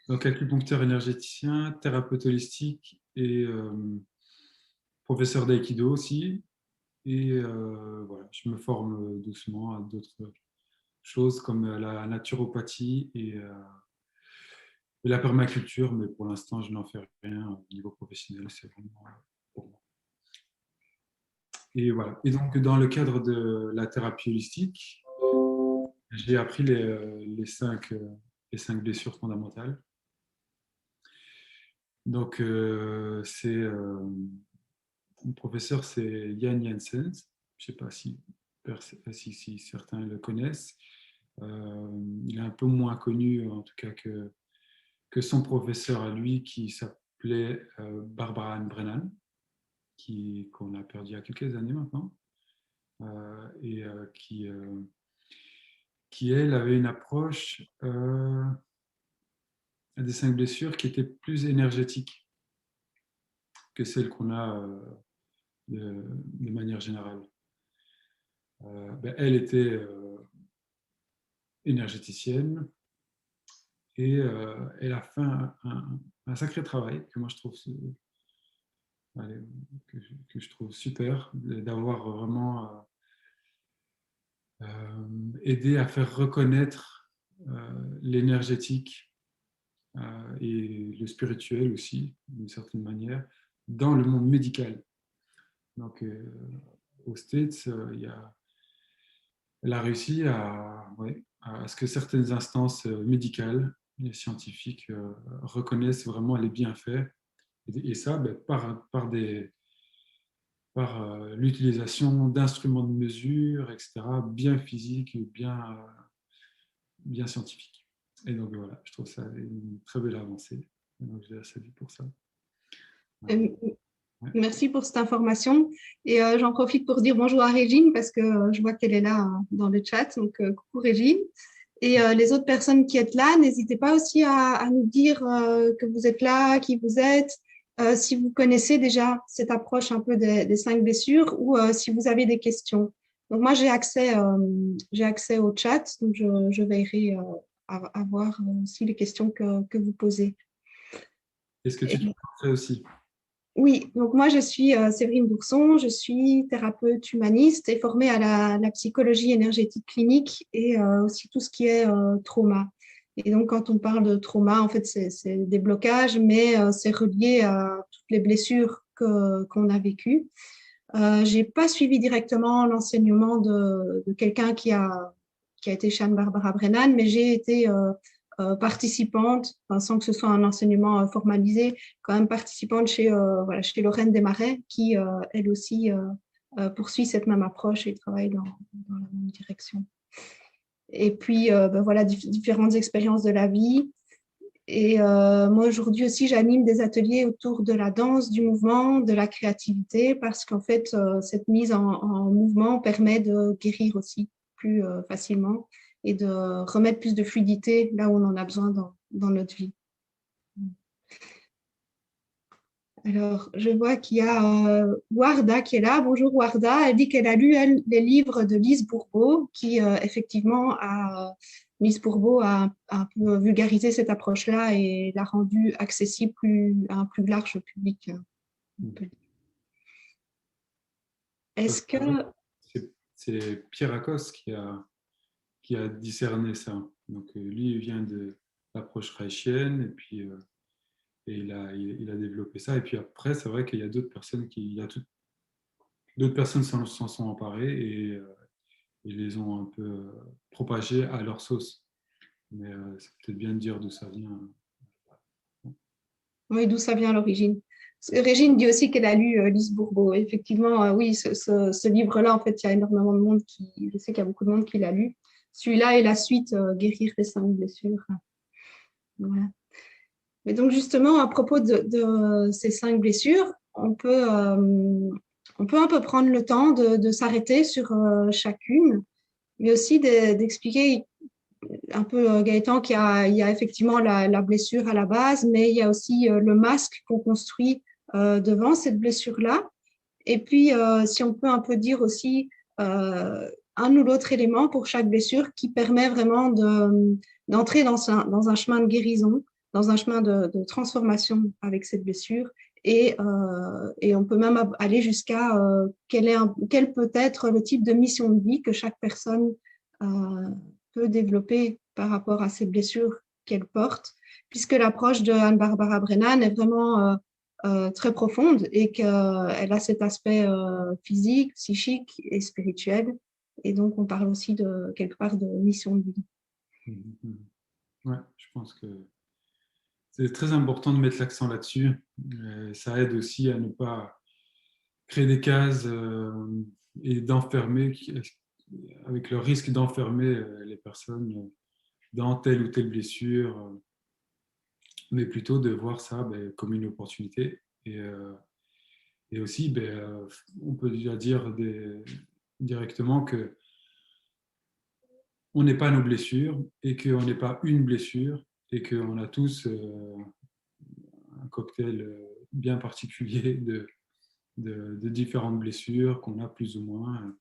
Donc, acupuncteur énergéticien, thérapeute holistique et professeur d'aïkido aussi. Et voilà, je me forme doucement à d'autres choses comme la naturopathie et la permaculture, mais pour l'instant, je n'en fais rien au niveau professionnel. C'est vraiment pour moi. Et voilà. Et donc, dans le cadre de la thérapie holistique, j'ai appris les cinq blessures fondamentales. Donc, mon professeur, c'est Jan Janssens. Je ne sais pas si certains le connaissent. Il est un peu moins connu, en tout cas, que son professeur à lui, qui s'appelait Barbara Ann Brennan, qu'on a perdu il y a quelques années maintenant, et qui, elle, avait une approche des cinq blessures qui était plus énergétique que celle qu'on a de manière générale. Elle était énergéticienne et elle a fait un sacré travail que moi je trouve, allez, que je trouve super, d'avoir vraiment aidé à faire reconnaître l'énergétique et le spirituel aussi, d'une certaine manière, dans le monde médical. Donc, aux States, elle a réussi à ce que certaines instances médicales et scientifiques reconnaissent vraiment les bienfaits. Et ça, par l'utilisation d'instruments de mesure, etc., bien physiques, bien scientifiques. Et donc voilà, je trouve ça une très belle avancée. Donc je la salue pour ça. Euh, Ouais. Merci pour cette information. Et j'en profite pour dire bonjour à Régine parce que je vois qu'elle est là dans le chat. Donc, coucou Régine. Et les autres personnes qui êtes là, n'hésitez pas aussi à nous dire que vous êtes là, qui vous êtes, si vous connaissez déjà cette approche un peu des cinq blessures ou si vous avez des questions. Donc, moi, j'ai accès au chat, donc je veillerai à voir aussi les questions que vous posez. Est-ce que tu te présenterais aussi? Oui, donc moi je suis Séverine Bourson, je suis thérapeute humaniste et formée à la psychologie énergétique clinique et aussi tout ce qui est trauma. Et donc quand on parle de trauma, en fait c'est des blocages, mais c'est relié à toutes les blessures qu'on a vécues. J'ai pas suivi directement l'enseignement de quelqu'un qui a été chez Barbara Brennan, mais j'ai été participante, enfin, sans que ce soit un enseignement formalisé, quand même participante chez Lorraine Desmarais, qui elle aussi poursuit cette même approche et travaille dans la même direction. Et puis voilà, différentes expériences de la vie. Et moi, aujourd'hui aussi, j'anime des ateliers autour de la danse, du mouvement, de la créativité, parce qu'en fait, cette mise en mouvement permet de guérir aussi plus facilement et de remettre plus de fluidité là où on en a besoin dans notre vie. Alors, je vois qu'il y a Warda qui est là. Bonjour Warda. Elle dit qu'elle a lu les livres de Lise Bourbeau, qui effectivement Lise Bourbeau a un peu vulgarisé cette approche-là et l'a rendue accessible à un plus large public. Est-ce que... C'est Pierre Akos qui a discerné ça. Donc, lui, il vient de l'approche reichienne et puis et il a développé ça. Et puis après, c'est vrai qu'il y a d'autres personnes d'autres personnes s'en sont emparées et ils les ont un peu propagées à leur sauce. Mais c'est peut-être bien de dire d'où ça vient. Oui, d'où ça vient à l'origine. Régine dit aussi qu'elle a lu Lise Bourbeau. Effectivement, oui, ce livre-là, en fait, il y a énormément de monde je sais qu'il y a beaucoup de monde qui l'a lu. Celui-là et la suite, Guérir les 5 blessures. Voilà. Mais donc, justement, à propos de ces 5 blessures, on peut un peu prendre le temps de s'arrêter sur chacune, mais aussi d'expliquer un peu, Gaëtan, il y a effectivement la blessure à la base, mais il y a aussi le masque qu'on construit devant cette blessure-là. Et puis, si on peut un peu dire aussi un ou l'autre élément pour chaque blessure qui permet vraiment d'entrer dans un chemin de guérison. dans un chemin de transformation avec cette blessure. Et on peut même aller jusqu'à quel peut être le type de mission de vie que chaque personne peut développer par rapport à ces blessures qu'elle porte, puisque l'approche de Anne-Barbara Brennan est vraiment très profonde et qu'elle a cet aspect physique, psychique et spirituel. Et donc, on parle aussi de quelque part de mission de vie. Ouais, je pense que c'est très important de mettre l'accent là-dessus. Ça aide aussi à ne pas créer des cases et d'enfermer, avec le risque d'enfermer les personnes dans telle ou telle blessure, mais plutôt de voir ça comme une opportunité. Et aussi, on peut déjà dire directement que on n'est pas nos blessures et qu'on n'est pas une blessure et qu'on a tous un cocktail bien particulier de différentes blessures qu'on a plus ou moins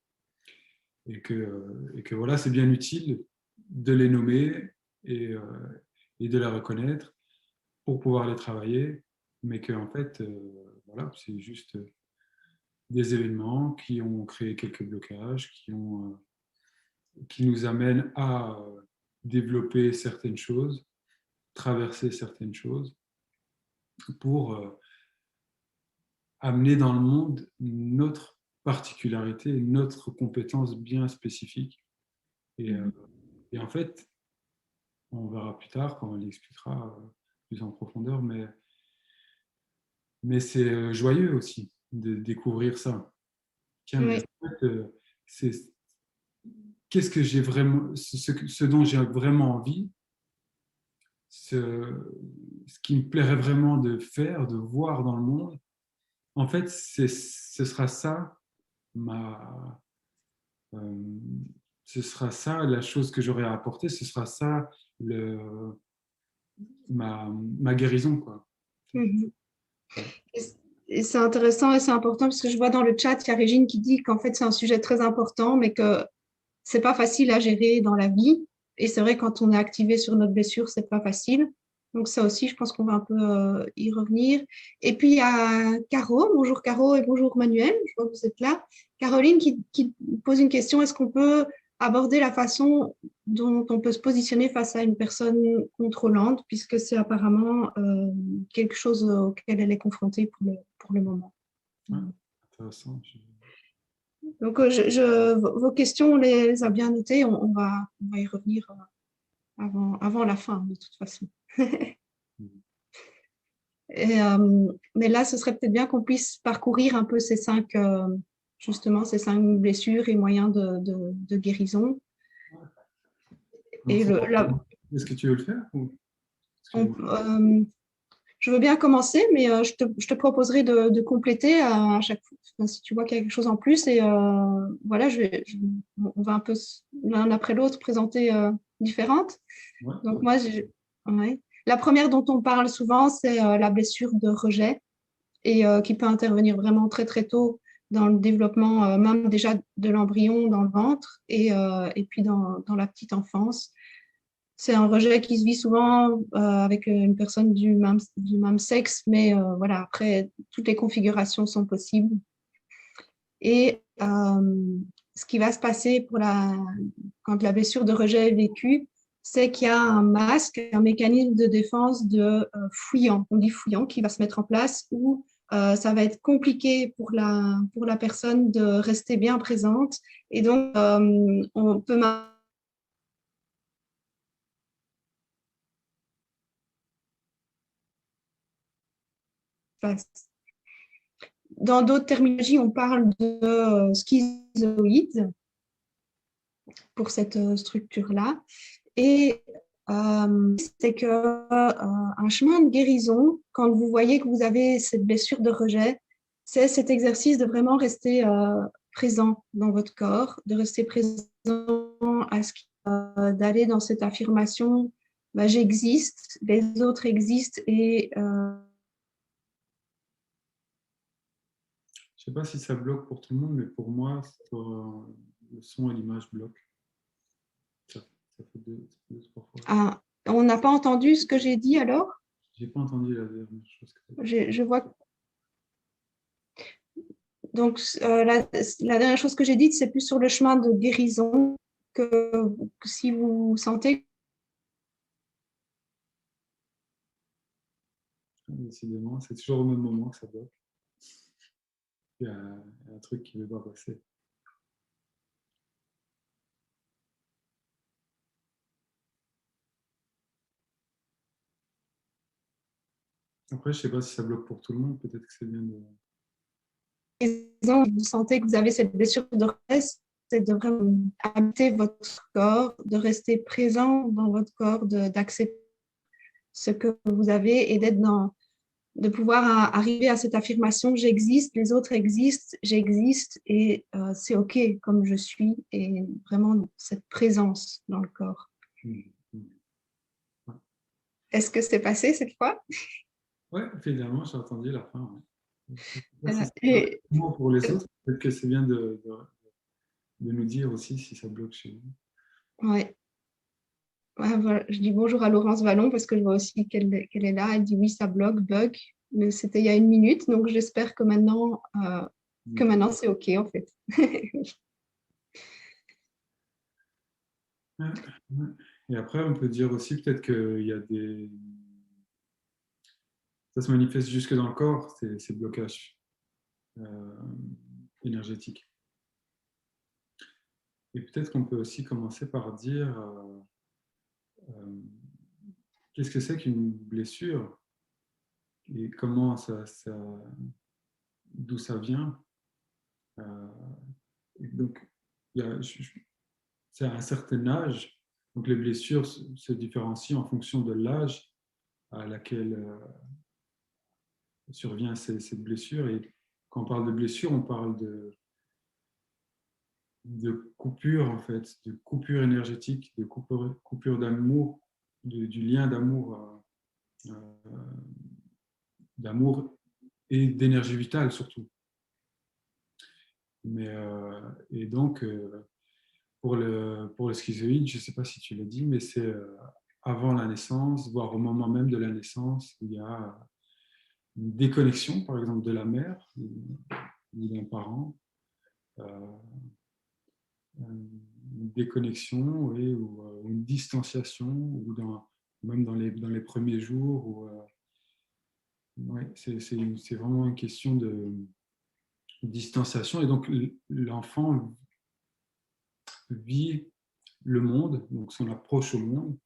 et que voilà, c'est bien utile de les nommer et, et de les reconnaître pour pouvoir les travailler, mais qu'en fait, voilà, c'est juste des événements qui ont créé quelques blocages, qui nous amènent à développer certaines choses, traverser certaines choses pour amener dans le monde notre particularité, notre compétence bien spécifique. Et en fait, on verra plus tard quand on l'expliquera plus en profondeur, mais c'est joyeux aussi de découvrir ça. Tiens, mais Oui. en fait, c'est qu'est-ce que j'ai vraiment, ce dont j'ai vraiment envie, ce qui me plairait vraiment de faire, de voir dans le monde. En fait, ce sera ça ma, euh, ce sera ça la chose que j'aurai à apporter, ce sera ça le, ma guérison, quoi. Mhm. Et c'est intéressant et c'est important parce que je vois dans le chat, il y a Régine qui dit qu'en fait, c'est un sujet très important, mais que c'est pas facile à gérer dans la vie. Et c'est vrai, quand on est activé sur notre blessure, c'est pas facile. Donc ça aussi, je pense qu'on va un peu y revenir. Et puis il y a Caro, bonjour Caro et bonjour Manuel, je vois que vous êtes là. Caroline qui pose une question, est-ce qu'on peut aborder la façon dont on peut se positionner face à une personne contrôlante, puisque c'est apparemment quelque chose auquel elle est confrontée pour le moment. Ouais, intéressant. Donc, vos questions, on les a bien notées. On va y revenir avant la fin, de toute façon. Mais là, ce serait peut-être bien qu'on puisse parcourir un peu justement, ces 5 blessures et moyens de guérison. Et Est-ce que tu veux le faire ou... on, je veux bien commencer, mais je te proposerai de compléter à chaque fois, si tu vois qu'il y a quelque chose en plus. Et voilà, on va un peu l'un après l'autre présenter différentes. Ouais, Donc ouais. moi, ouais. La première dont on parle souvent, c'est la blessure de rejet et qui peut intervenir vraiment très très tôt dans le développement, même déjà de l'embryon dans le ventre et puis dans la petite enfance. C'est un rejet qui se vit souvent avec une personne du même sexe, mais voilà, après, toutes les configurations sont possibles. Et ce qui va se passer quand la blessure de rejet est vécue, c'est qu'il y a un masque, un mécanisme de défense de fouillant, on dit fouillant, qui va se mettre en place où ça va être compliqué pour la personne de rester bien présente. Et donc, on peut dans d'autres terminologies, on parle de schizoïde pour cette structure-là. Et c'est qu'un chemin de guérison, quand vous voyez que vous avez cette blessure de rejet, c'est cet exercice de vraiment rester présent dans votre corps, de rester présent d'aller dans cette affirmation, bah, j'existe, les autres existent et Je ne sais pas si ça bloque pour tout le monde, mais pour moi, le son et l'image bloquent. Ça fait deux, trois fois. on n'a pas entendu ce que j'ai dit alors. J'ai pas entendu la dernière chose que tu as dit. Je vois. Donc, la dernière chose que j'ai dite, c'est plus sur le chemin de guérison que si vous sentez. Décidément, c'est toujours au même moment que ça bloque. Il y a un truc qui ne veut pas passer. Après, je ne sais pas si ça bloque pour tout le monde. Peut-être que c'est bien de... Vous sentez que vous avez cette blessure de reste, c'est de vraiment habiter votre corps, de rester présent dans votre corps, d'accepter ce que vous avez et de pouvoir arriver à cette affirmation, j'existe, les autres existent, j'existe et c'est OK comme je suis et vraiment cette présence dans le corps. Ouais. Est-ce que c'est passé cette fois? Oui, finalement, j'ai entendu la fin. Ouais. Et, Pour les autres, peut-être que c'est bien de nous dire aussi si ça bloque chez nous. ouais. Ouais, voilà. Je dis bonjour à Laurence Vallon parce que je vois aussi qu'elle est là. Elle dit oui, ça bloque, bug. Mais c'était il y a 1 minute, donc j'espère que maintenant c'est OK en fait. Et après, on peut dire aussi peut-être qu'il y a des... Ça se manifeste jusque dans le corps, ces blocages énergétiques. Et peut-être qu'on peut aussi commencer par dire qu'est-ce que c'est qu'une blessure et comment d'où ça vient. Donc, c'est à un certain âge, donc les blessures se différencient en fonction de l'âge à laquelle survient cette blessure. Et quand on parle de blessure, on parle de coupure, en fait, de coupure énergétique, de coupure d'amour, du lien d'amour et d'énergie vitale surtout. Et donc, pour le schizoïde, je ne sais pas si tu l'as dit, mais c'est avant la naissance, voire au moment même de la naissance, il y a une déconnexion, par exemple, de la mère ou d'un parent, une déconnexion oui, ou une distanciation, ou même dans les premiers jours. Ouais, c'est vraiment une question de distanciation. Et donc, l'enfant vit le monde, donc son approche au monde,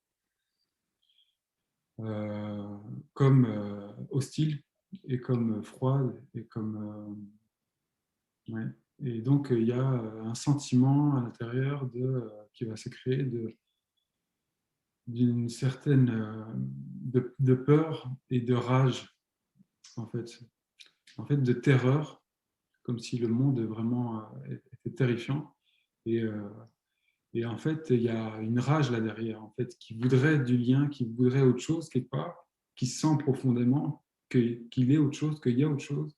comme hostile et comme froide et comme ouais. Et donc il y a un sentiment à l'intérieur qui va se créer d'une certaine de peur et de rage en fait de terreur, comme si le monde vraiment était terrifiant et en fait, il y a une rage là derrière, en fait, qui voudrait du lien, qui voudrait autre chose quelque part, qui sent profondément qu'il est autre chose, qu'il y a autre chose,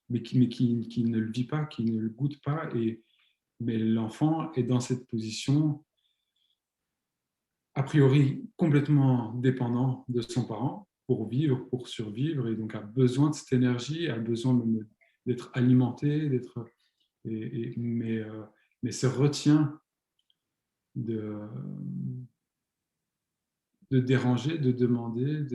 mais qui ne le vit pas, qui ne le goûte pas. Mais l'enfant est dans cette position, a priori, complètement dépendant de son parent pour vivre, pour survivre, et donc a besoin de cette énergie, a besoin d'être alimenté, mais se retient de déranger, de demander,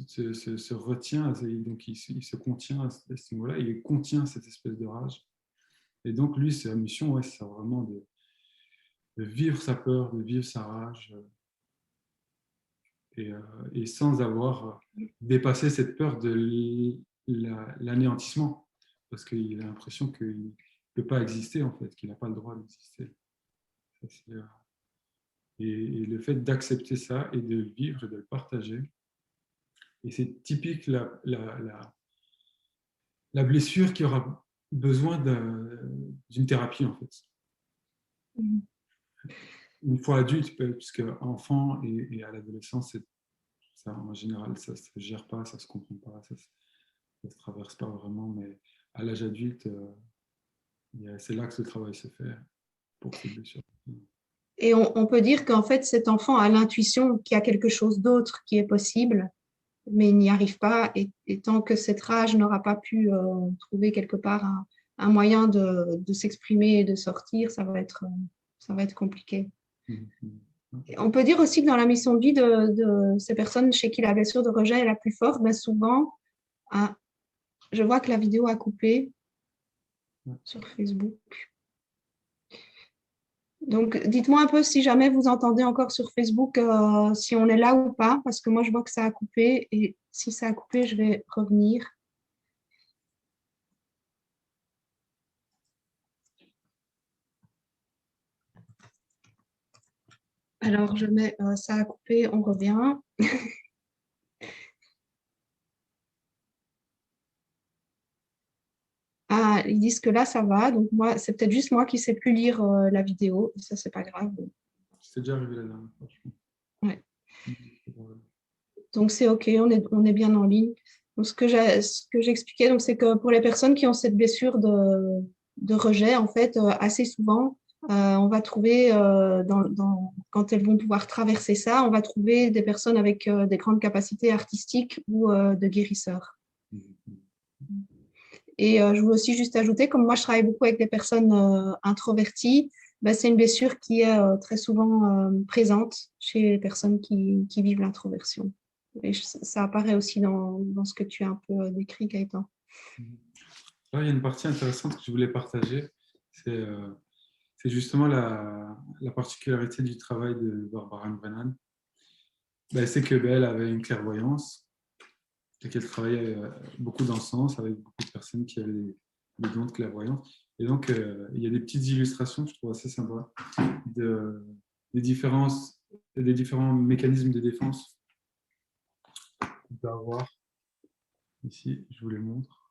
se retient, donc il se contient à ce niveau-là, il contient cette espèce de rage. Et donc lui, sa mission, ouais, c'est vraiment de vivre sa peur, de vivre sa rage, et sans avoir dépassé cette peur de l'anéantissement, parce qu'il a l'impression qu'il ne peut pas exister, en fait, qu'il n'a pas le droit d'exister. Et le fait d'accepter ça et de le vivre et de le partager. Et c'est typique la blessure qui aura besoin d'une thérapie, en fait. Une fois adulte, puisque enfant et à l'adolescence, ça, en général, ça ne se gère pas, ça ne se comprend pas, ça ne se traverse pas vraiment. Mais à l'âge adulte, c'est là que ce travail se fait pour ces blessures. Et on peut dire qu'en fait, cet enfant a l'intuition qu'il y a quelque chose d'autre qui est possible mais il n'y arrive pas. Et tant que cette rage n'aura pas pu trouver quelque part un moyen de s'exprimer et de sortir, ça va être compliqué. Et on peut dire aussi que dans la mission de vie de ces personnes chez qui la blessure de rejet est la plus forte, ben souvent, je vois que la vidéo a coupé sur Facebook. Donc, dites-moi un peu si jamais vous entendez encore sur Facebook, si on est là ou pas, parce que moi, je vois que ça a coupé. Et si ça a coupé, je vais revenir. Alors, je mets ça a coupé, on revient. Ah, ils disent que là, ça va. Donc, moi, c'est peut-être juste moi qui ne sais plus lire la vidéo. Ça, c'est pas grave. C'est déjà arrivé la dernière fois, je pense. Ouais. Donc, c'est OK, on est bien en ligne. Donc, ce que j'expliquais, c'est que pour les personnes qui ont cette blessure de rejet, en fait, assez souvent, on va trouver, quand elles vont pouvoir traverser ça, on va trouver des personnes avec des grandes capacités artistiques ou de guérisseurs. Et je veux aussi juste ajouter, comme moi, je travaille beaucoup avec des personnes introverties, ben, c'est une blessure qui est très souvent présente chez les personnes qui vivent l'introversion. Et ça apparaît aussi dans ce que tu as un peu décrit, Gaëtan. Là, il y a une partie intéressante que je voulais partager. C'est justement la particularité du travail de Barbara Brennan. Ben, c'est qu'elle avait une clairvoyance et qu'elle travaillait beaucoup dans ce sens avec beaucoup de personnes qui avaient des dons de clairvoyance. Et donc, il y a des petites illustrations que je trouve assez sympas des différents mécanismes de défense qu'on peut avoir. Ici, je vous les montre.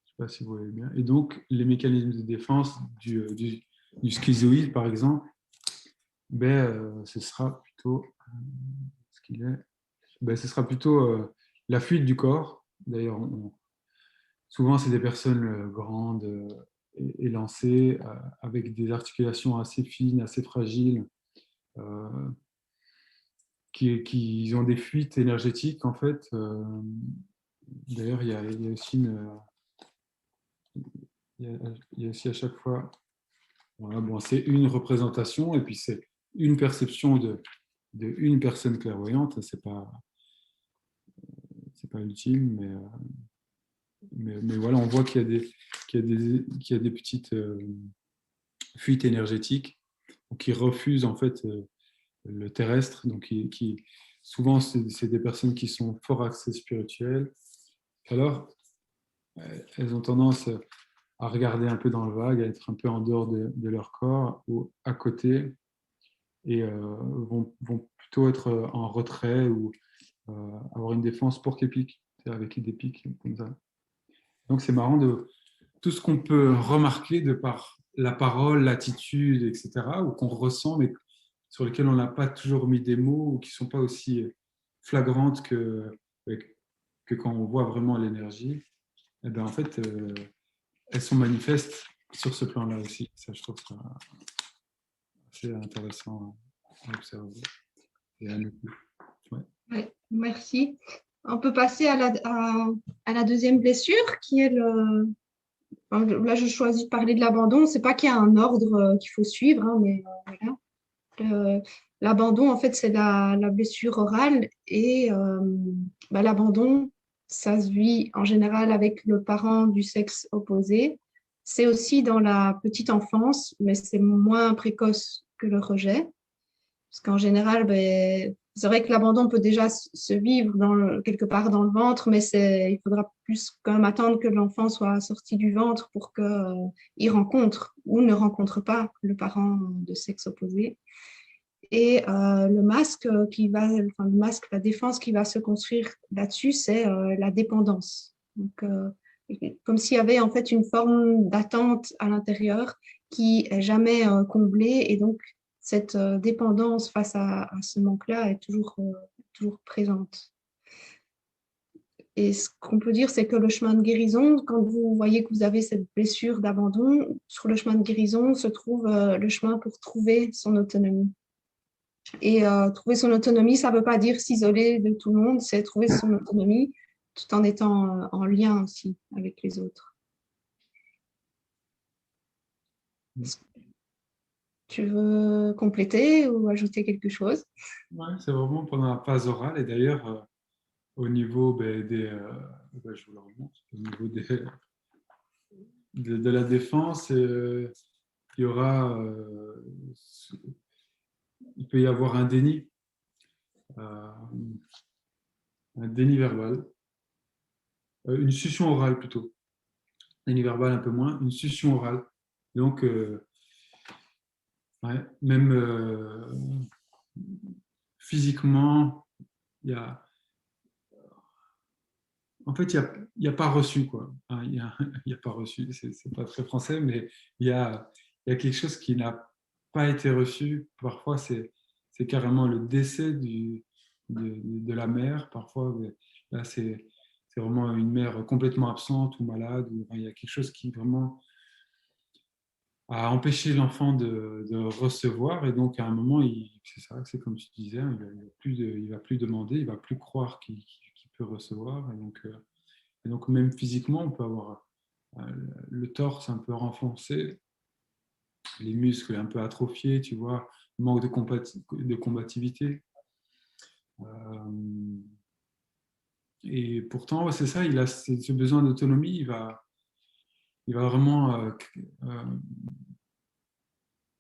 Je ne sais pas si vous voyez bien. Et donc, les mécanismes de défense du schizoïde, par exemple, ce sera plutôt ce qu'il est. Ce sera plutôt la fuite du corps. D'ailleurs, souvent, c'est des personnes grandes, élancées, avec des articulations assez fines, assez fragiles, qui ont des fuites énergétiques, en fait. D'ailleurs, il y a aussi il y a aussi à chaque fois, voilà, bon, c'est une représentation et puis c'est une perception de une personne clairvoyante. C'est pas ultime, mais voilà, on voit qu'il y a des petites fuites énergétiques qui refusent en fait le terrestre. Donc, souvent, c'est des personnes qui sont fort axées spirituelles. Alors, elles ont tendance à regarder un peu dans le vague, à être un peu en dehors de leur corps ou à côté, et vont plutôt être en retrait ou avoir une défense pour qu'ils piquent, avec des pics comme ça. Donc c'est marrant de tout ce qu'on peut remarquer de par la parole, l'attitude, etc., ou qu'on ressent, mais sur lesquels on n'a pas toujours mis des mots ou qui ne sont pas aussi flagrantes que quand on voit vraiment l'énergie. Et bien, en fait, elles sont manifestes sur ce plan-là aussi. Ça, je trouve ça assez intéressant à observer et à noter. Ouais. Ouais, merci. On peut passer à la deuxième blessure, qui est là, je choisis de parler de l'abandon. C'est pas qu'il y a un ordre qu'il faut suivre, hein, mais voilà. L'abandon, en fait, c'est la blessure orale. Et l'abandon, ça se vit en général avec le parent du sexe opposé. C'est aussi dans la petite enfance, mais c'est moins précoce que le rejet. Parce qu'en général, c'est vrai que l'abandon peut déjà se vivre quelque part dans le ventre, mais il faudra plus quand même attendre que l'enfant soit sorti du ventre pour qu'il rencontre ou ne rencontre pas le parent de sexe opposé. Et le masque, la défense qui va se construire là-dessus, c'est la dépendance. Donc, comme s'il y avait en fait une forme d'attente à l'intérieur qui est jamais comblée, et donc cette dépendance face à ce manque-là est toujours présente. Et ce qu'on peut dire, c'est que le chemin de guérison, quand vous voyez que vous avez cette blessure d'abandon, sur le chemin de guérison se trouve le chemin pour trouver son autonomie. Et trouver son autonomie, ça ne veut pas dire s'isoler de tout le monde, c'est trouver son autonomie tout en étant en lien aussi avec les autres. Tu veux compléter ou ajouter quelque chose? Ouais, c'est vraiment pendant la phase orale. Et d'ailleurs, au niveau je vous le remonte, au niveau de la défense, il y aura, il peut y avoir euh, un déni verbal, une succion orale plutôt. Déni verbal un peu moins, une succion orale. Donc, ouais, même physiquement, il y a, en fait, il y a pas reçu, quoi. Hein, il y a pas reçu, c'est pas très français, mais il y a quelque chose qui n'a pas été reçu. Parfois, c'est carrément le décès de la mère. Parfois, là, c'est vraiment une mère complètement absente ou malade. Il y a quelque chose qui vraiment a empêché l'enfant de recevoir. Et donc, à un moment, c'est ça, c'est comme tu disais, hein, il va plus demander, il va plus croire qu'il peut recevoir. Et donc, même physiquement, on peut avoir le torse un peu renfoncé, les muscles un peu atrophiés, tu vois, manque de combativité. Euh, et pourtant, ouais, c'est ça, il a ce besoin d'autonomie, il va vraiment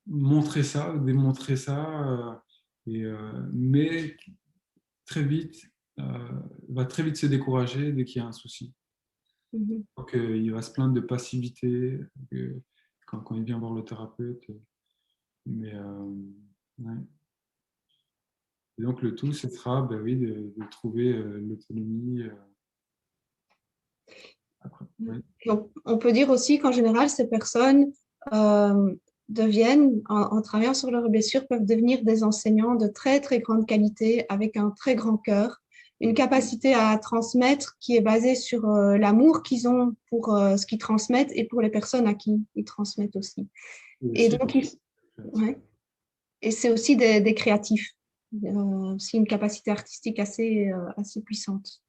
montrer ça, démontrer ça, mais très vite, va très vite se décourager dès qu'il y a un souci. Mhm. Donc, il va se plaindre de passivité quand il vient voir le thérapeute. Mais ouais. Et donc le tout, ce sera ben oui, de trouver l'autonomie après. Oui. Donc, on peut dire aussi qu'en général, ces personnes deviennent, en travaillant sur leurs blessures, peuvent devenir des enseignants de très, très grande qualité, avec un très grand cœur, une capacité à transmettre qui est basée sur l'amour qu'ils ont pour ce qu'ils transmettent et pour les personnes à qui ils transmettent aussi. Et Et aussi, donc, ouais. Et c'est aussi des créatifs, aussi une capacité artistique assez puissante.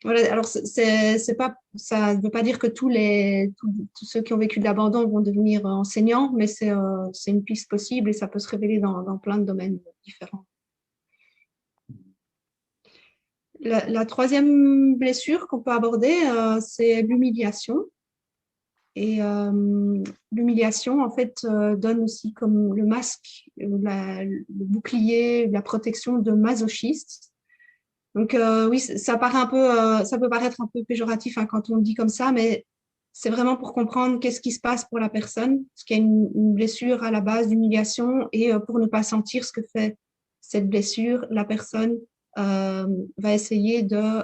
Voilà, alors c'est pas, ça ne veut pas dire que tous ceux qui ont vécu de l'abandon vont devenir enseignants, mais c'est une piste possible et ça peut se révéler dans plein de domaines différents. La troisième blessure qu'on peut aborder, c'est l'humiliation. Et l'humiliation, en fait, donne aussi comme le masque, le bouclier, la protection de masochiste. Donc oui, ça peut paraître un peu péjoratif hein, quand on le dit comme ça, mais c'est vraiment pour comprendre qu'est-ce qui se passe pour la personne, parce qu'il y a une blessure à la base d'humiliation et pour ne pas sentir ce que fait cette blessure, la personne va essayer de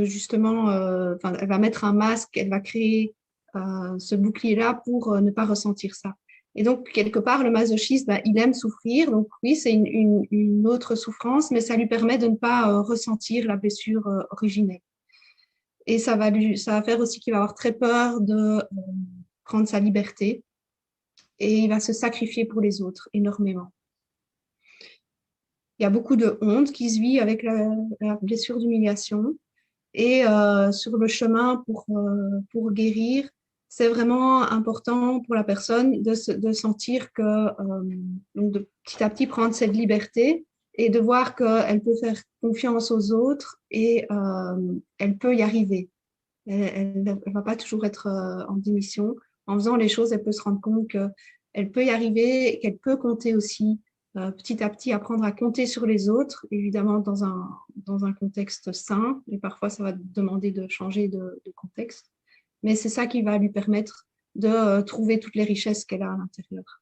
justement, elle va mettre un masque, elle va créer ce bouclier-là pour ne pas ressentir ça. Et donc, quelque part, le masochisme, il aime souffrir. Donc, oui, c'est une autre souffrance, mais ça lui permet de ne pas ressentir la blessure originelle. Et ça va faire aussi qu'il va avoir très peur de prendre sa liberté et il va se sacrifier pour les autres énormément. Il y a beaucoup de honte qui se vit avec la blessure d'humiliation. Et sur le chemin pour guérir, c'est vraiment important pour la personne de sentir que, donc de petit à petit prendre cette liberté et de voir qu'elle peut faire confiance aux autres et elle peut y arriver. Elle ne va pas toujours être en démission. En faisant les choses, elle peut se rendre compte qu'elle peut y arriver, qu'elle peut compter aussi petit à petit apprendre à compter sur les autres, évidemment dans un contexte sain, et parfois ça va demander de changer de contexte, mais c'est ça qui va lui permettre de trouver toutes les richesses qu'elle a à l'intérieur.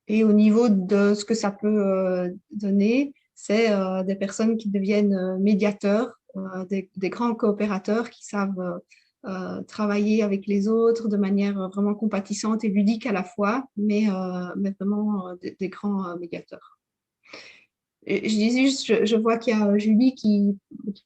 Et au niveau de ce que ça peut donner, c'est des personnes qui deviennent médiateurs, des grands coopérateurs qui savent travailler avec les autres de manière vraiment compatissante et ludique à la fois, mais vraiment des grands médiateurs. Et je dis juste, je vois qu'il y a Julie qui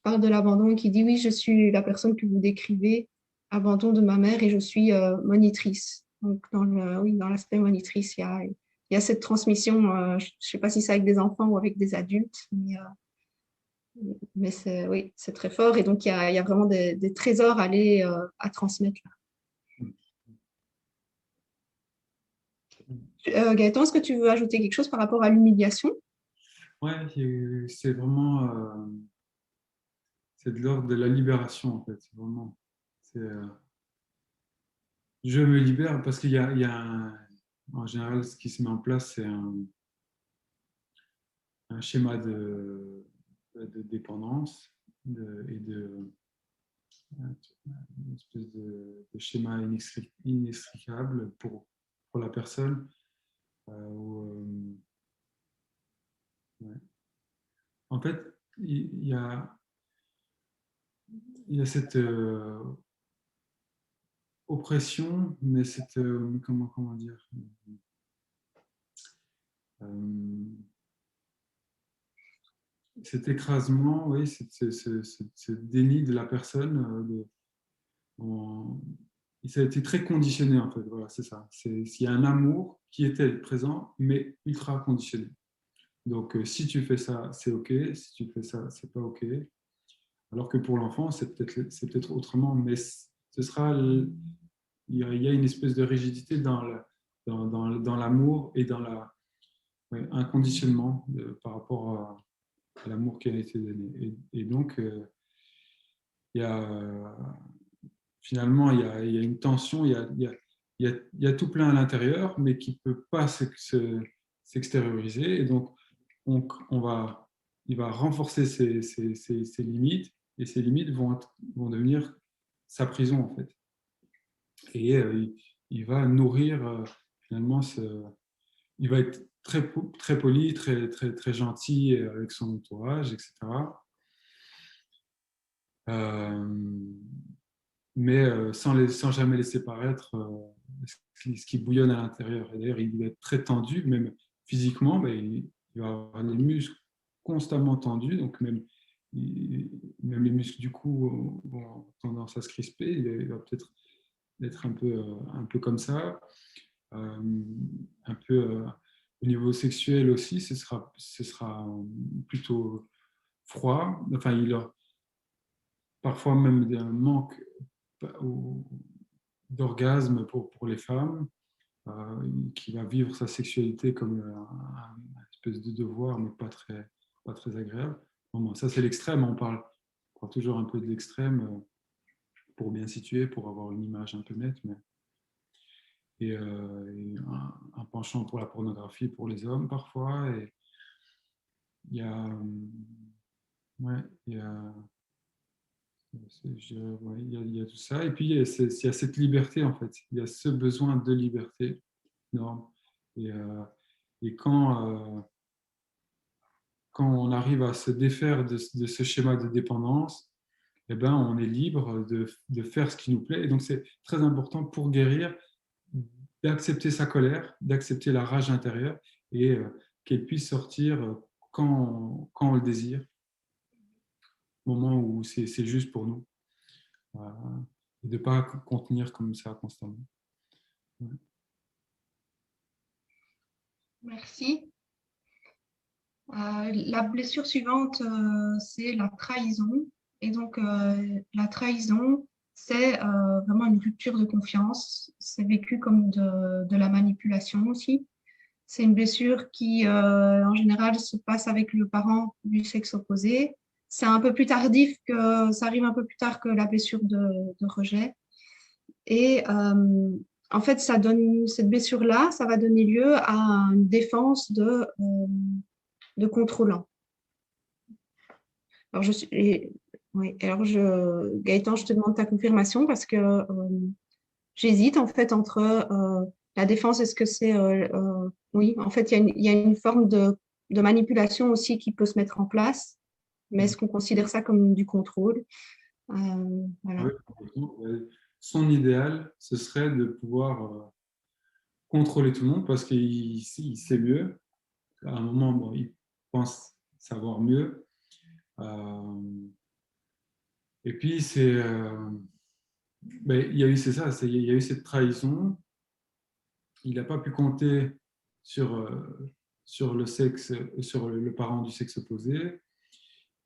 parle de l'abandon, qui dit oui, je suis la personne que vous décrivez. abandon de ma mère et je suis monitrice. Donc, oui, dans l'aspect monitrice, il y a cette transmission. Je ne sais pas si c'est avec des enfants ou avec des adultes, mais c'est, oui, c'est très fort. Et donc, il y a vraiment des trésors à transmettre là. Gaëtan, est-ce que tu veux ajouter quelque chose par rapport à l'humiliation? Ouais, c'est vraiment c'est de l'ordre de la libération en fait. Vraiment, c'est, je me libère parce qu'il y a en général, ce qui se met en place, c'est un schéma de dépendance et une espèce de schéma inextricable pour la personne. Ouais. En fait, il y a cette oppression, mais cette, comment dire, euh, cet écrasement, oui, ce déni de la personne. En- Ça a été très conditionné, en fait. Voilà, c'est ça. S'il y a un amour qui était présent, mais ultra conditionné. Donc, si tu fais ça, c'est OK. Si tu fais ça, c'est pas OK. Alors que pour l'enfant, c'est peut-être autrement, mais ce sera, il y a une espèce de rigidité dans l'amour et dans ouais, un conditionnement par rapport à l'amour qui a été donné. Et donc, il y a, finalement, il y a une tension, il y a tout plein à l'intérieur, mais qui ne peut pas s'extérioriser. Et donc, on va, il va renforcer ses limites, et ces limites vont devenir sa prison, en fait. Et il va nourrir, finalement, il va être très poli, très gentil avec son entourage, etc. Euh, mais sans jamais laisser paraître ce qui bouillonne à l'intérieur. Et d'ailleurs, il va être très tendu, même physiquement, ben, il va avoir les muscles constamment tendus, donc même les muscles du cou vont avoir tendance à se crisper. Il va peut-être être un peu comme ça. Un peu au niveau sexuel aussi, ce sera plutôt froid. Enfin, parfois même un manque d'orgasme pour les femmes, qui va vivre sa sexualité comme un espèce de devoir, mais pas très agréable. Bon, ça, c'est l'extrême. On parle toujours un peu de l'extrême pour bien situer, pour avoir une image un peu nette. Et un penchant pour la pornographie pour les hommes parfois. Et il y a, ouais, il y a tout ça. Et puis il y a cette liberté en fait. Il y a ce besoin de liberté énorme. Et, quand on arrive à se défaire de ce schéma de dépendance, eh ben, on est libre de faire ce qui nous plaît. Et donc c'est très important pour guérir d'accepter sa colère, d'accepter la rage intérieure et qu'elle puisse sortir quand on le désire, au moment où c'est juste pour nous. Euh, et de ne pas contenir comme ça constamment. Ouais. Merci. La blessure suivante, c'est la trahison. Et donc, la trahison, c'est vraiment une rupture de confiance. C'est vécu comme de la manipulation aussi. C'est une blessure qui, en général, se passe avec le parent du sexe opposé. C'est un peu plus tardif ça arrive un peu plus tard que la blessure de rejet. Et en fait, cette blessure-là, ça va donner lieu à une défense de contrôlant. Alors, oui, Gaëtan, je te demande ta confirmation parce que j'hésite en fait entre la défense, est-ce que c'est. Oui, en fait, il y a une forme de manipulation aussi qui peut se mettre en place, mais est-ce qu'on considère ça comme du contrôle? Ah Voilà. oui, son idéal, ce serait de pouvoir contrôler tout le monde parce qu'il sait mieux. À un moment, bon, il pense savoir mieux. Euh, et puis, Ben, il y a eu, c'est ça, il y a eu cette trahison. Il n'a pas pu compter sur, sur le sexe, sur le parent du sexe opposé.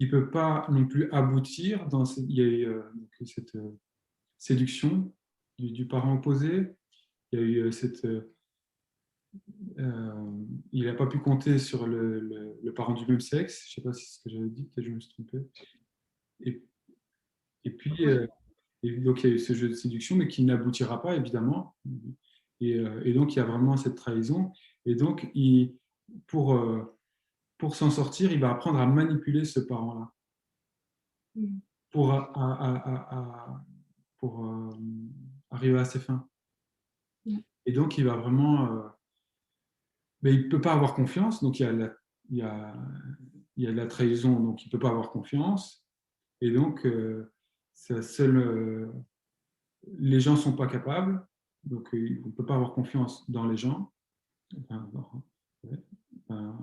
Il ne peut pas non plus aboutir dans il y a eu donc, cette séduction du parent opposé. Il y a eu cette il n'a pas pu compter sur le parent du même sexe. Je ne sais pas si c'est ce que j'avais dit, peut-être je me suis trompé. Et, et puis, et donc il y a eu ce jeu de séduction, mais qui n'aboutira pas, évidemment. Et donc il y a vraiment cette trahison. Et donc, pour s'en sortir, il va apprendre à manipuler ce parent-là pour, pour arriver à ses fins. Et donc, il va vraiment... mais il ne peut pas avoir confiance, donc il y a, il y a de la trahison, donc il ne peut pas avoir confiance. Et donc, les gens ne sont pas capables, donc on ne peut pas avoir confiance dans les gens. Enfin, ouais, enfin,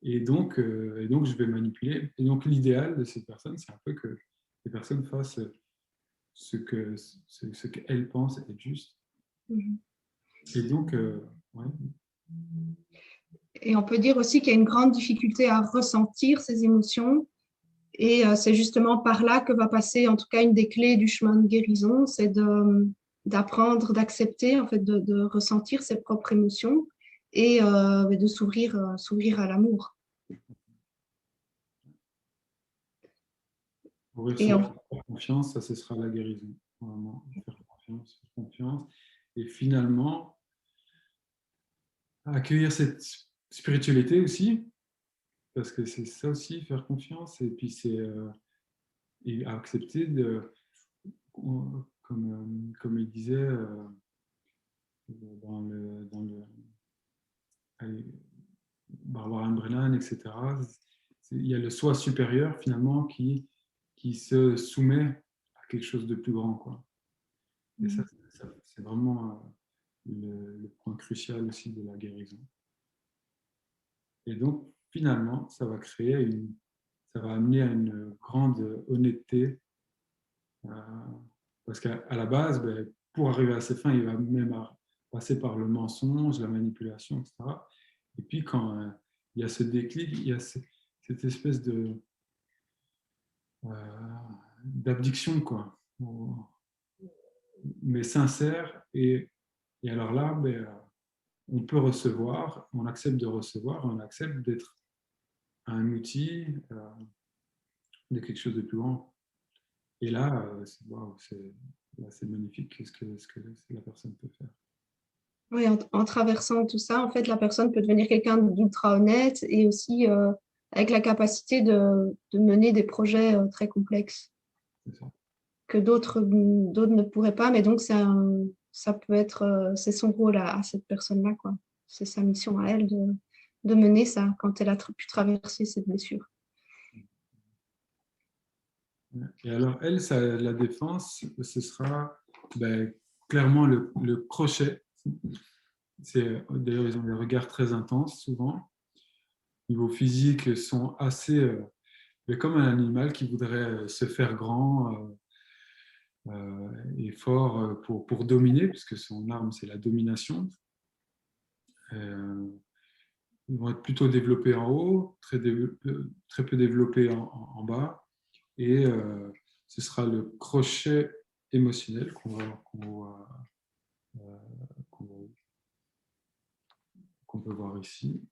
et donc, je vais manipuler. Et donc, l'idéal de ces personnes, c'est un peu que les personnes fassent ce qu'elles pensent être juste. Et donc, ouais. Et on peut dire aussi qu'il y a une grande difficulté à ressentir ces émotions. Et c'est justement par là que va passer, en tout cas, une des clés du chemin de guérison, c'est d'apprendre, d'accepter, en fait, de ressentir ses propres émotions et de s'ouvrir à l'amour. Pour Et faire confiance, ça, ce sera la guérison. Vraiment, faire confiance, faire confiance. Et finalement, accueillir cette spiritualité aussi, parce que c'est ça aussi, faire confiance. Et puis, c'est et accepter de, comme il disait dans le allez, Barbara Brennan, etc., il y a le soi supérieur finalement qui se soumet à quelque chose de plus grand, quoi. Et ça c'est vraiment le point crucial aussi de la guérison. Et donc, finalement, ça va amener à une grande honnêteté, euh, parce qu'à la base, ben, pour arriver à ses fins, il va même passer par le mensonge, la manipulation, etc. Et puis, quand il y a ce déclic, il y a cette espèce euh, d'abdiction, quoi, mais sincère. Et alors là, ben, on peut recevoir, on accepte de recevoir, on accepte d'être un outil de quelque chose de plus grand. Et là, wow, c'est magnifique ce que la personne peut faire. oui, en traversant tout ça, en fait, la personne peut devenir quelqu'un d'ultra honnête et aussi avec la capacité de mener des projets très complexes que d'autres ne pourraient pas. Mais donc, ça peut être, c'est son rôle à cette personne-là, quoi. C'est sa mission à elle de mener ça quand elle a pu traverser cette blessure. Et alors, elle, la défense, ce sera ben, clairement le crochet. D'ailleurs, ils ont des regards très intenses souvent. Niveau physique, sont assez comme un animal qui voudrait se faire grand et fort pour dominer, puisque son arme, c'est la domination. Ils vont être plutôt développés en haut, très peu développés en bas. Et ce sera le crochet émotionnel euh, qu'on peut voir ici.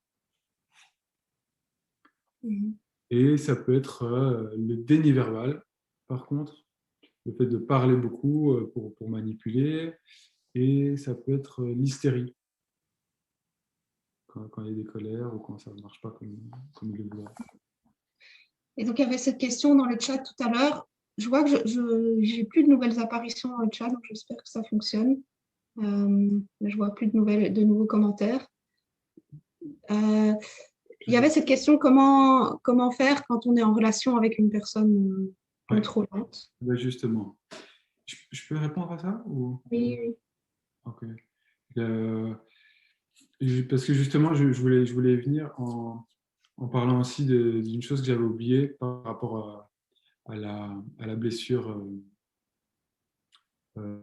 Et ça peut être le déni verbal, par contre, le fait de parler beaucoup pour manipuler. Et ça peut être l'hystérie, quand il y a des colères ou quand ça ne marche pas comme il le voudrait. Et donc, il y avait cette question dans le chat tout à l'heure. Je vois que je n'ai plus de nouvelles apparitions dans le chat, donc j'espère que ça fonctionne. Je vois plus de nouveaux commentaires. Il y avait cette question comment faire quand on est en relation avec une personne contrôlante. Ben justement, je peux répondre à ça ou... Oui. Ok. Parce que justement, je voulais venir en parlant aussi d'une chose que j'avais oubliée par rapport à la blessure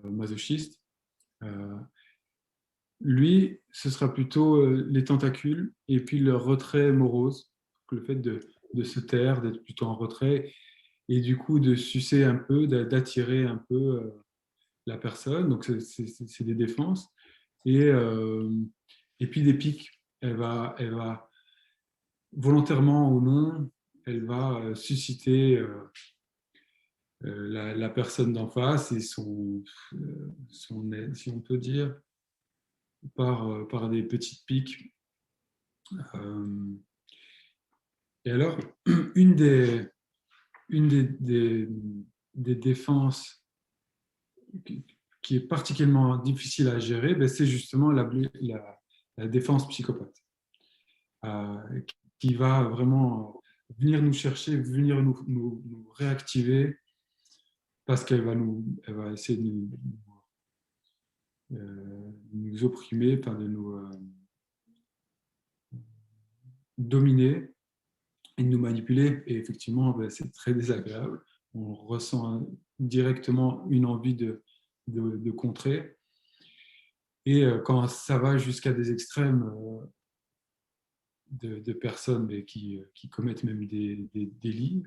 masochiste, lui, ce sera plutôt les tentacules et puis le retrait morose, le fait de se taire, d'être plutôt en retrait, et du coup de sucer un peu, d'attirer un peu la personne. Donc c'est des défenses. Et puis des pics. Elle va volontairement ou non, elle va susciter la personne d'en face et son aide, si on peut dire, par des petites piques. Euh, et alors, une des, une des défenses qui est particulièrement difficile à gérer, ben, c'est justement la défense psychopathe, qui va vraiment venir nous chercher, venir nous réactiver, parce elle va essayer de nous opprimer, enfin de nous dominer et de nous manipuler. Et effectivement, ben, c'est très désagréable. On ressent directement une envie de contrer. Et quand ça va jusqu'à des extrêmes de personnes qui commettent même des délits,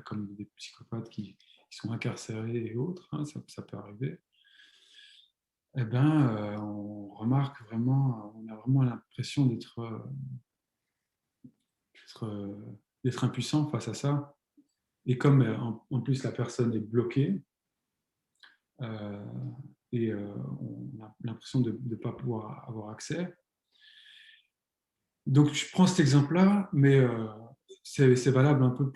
comme des psychopathes qui sont incarcérés et autres, hein, ça peut arriver, eh ben, on remarque vraiment, on a vraiment l'impression d'être impuissant face à ça. Et comme en plus la personne est bloquée, euh, et on a l'impression de ne pas pouvoir avoir accès. Donc je prends cet exemple-là, mais c'est valable un peu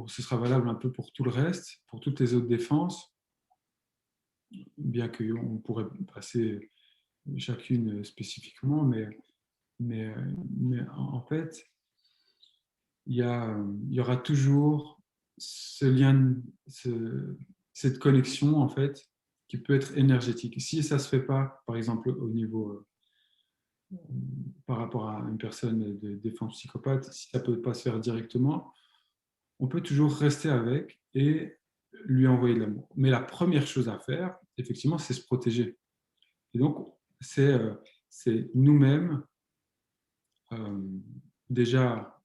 ce sera valable un peu pour tout le reste, pour toutes les autres défenses, bien qu'on pourrait passer chacune spécifiquement, mais, mais en fait, il y aura toujours ce lien, cette connexion en fait, qui peut être énergétique. Si ça ne se fait pas, par exemple au niveau par rapport à une personne de défense psychopathe, si ça ne peut pas se faire directement, on peut toujours rester avec et lui envoyer de l'amour. Mais la première chose à faire, effectivement, c'est se protéger. Et donc, c'est nous-mêmes, euh, déjà,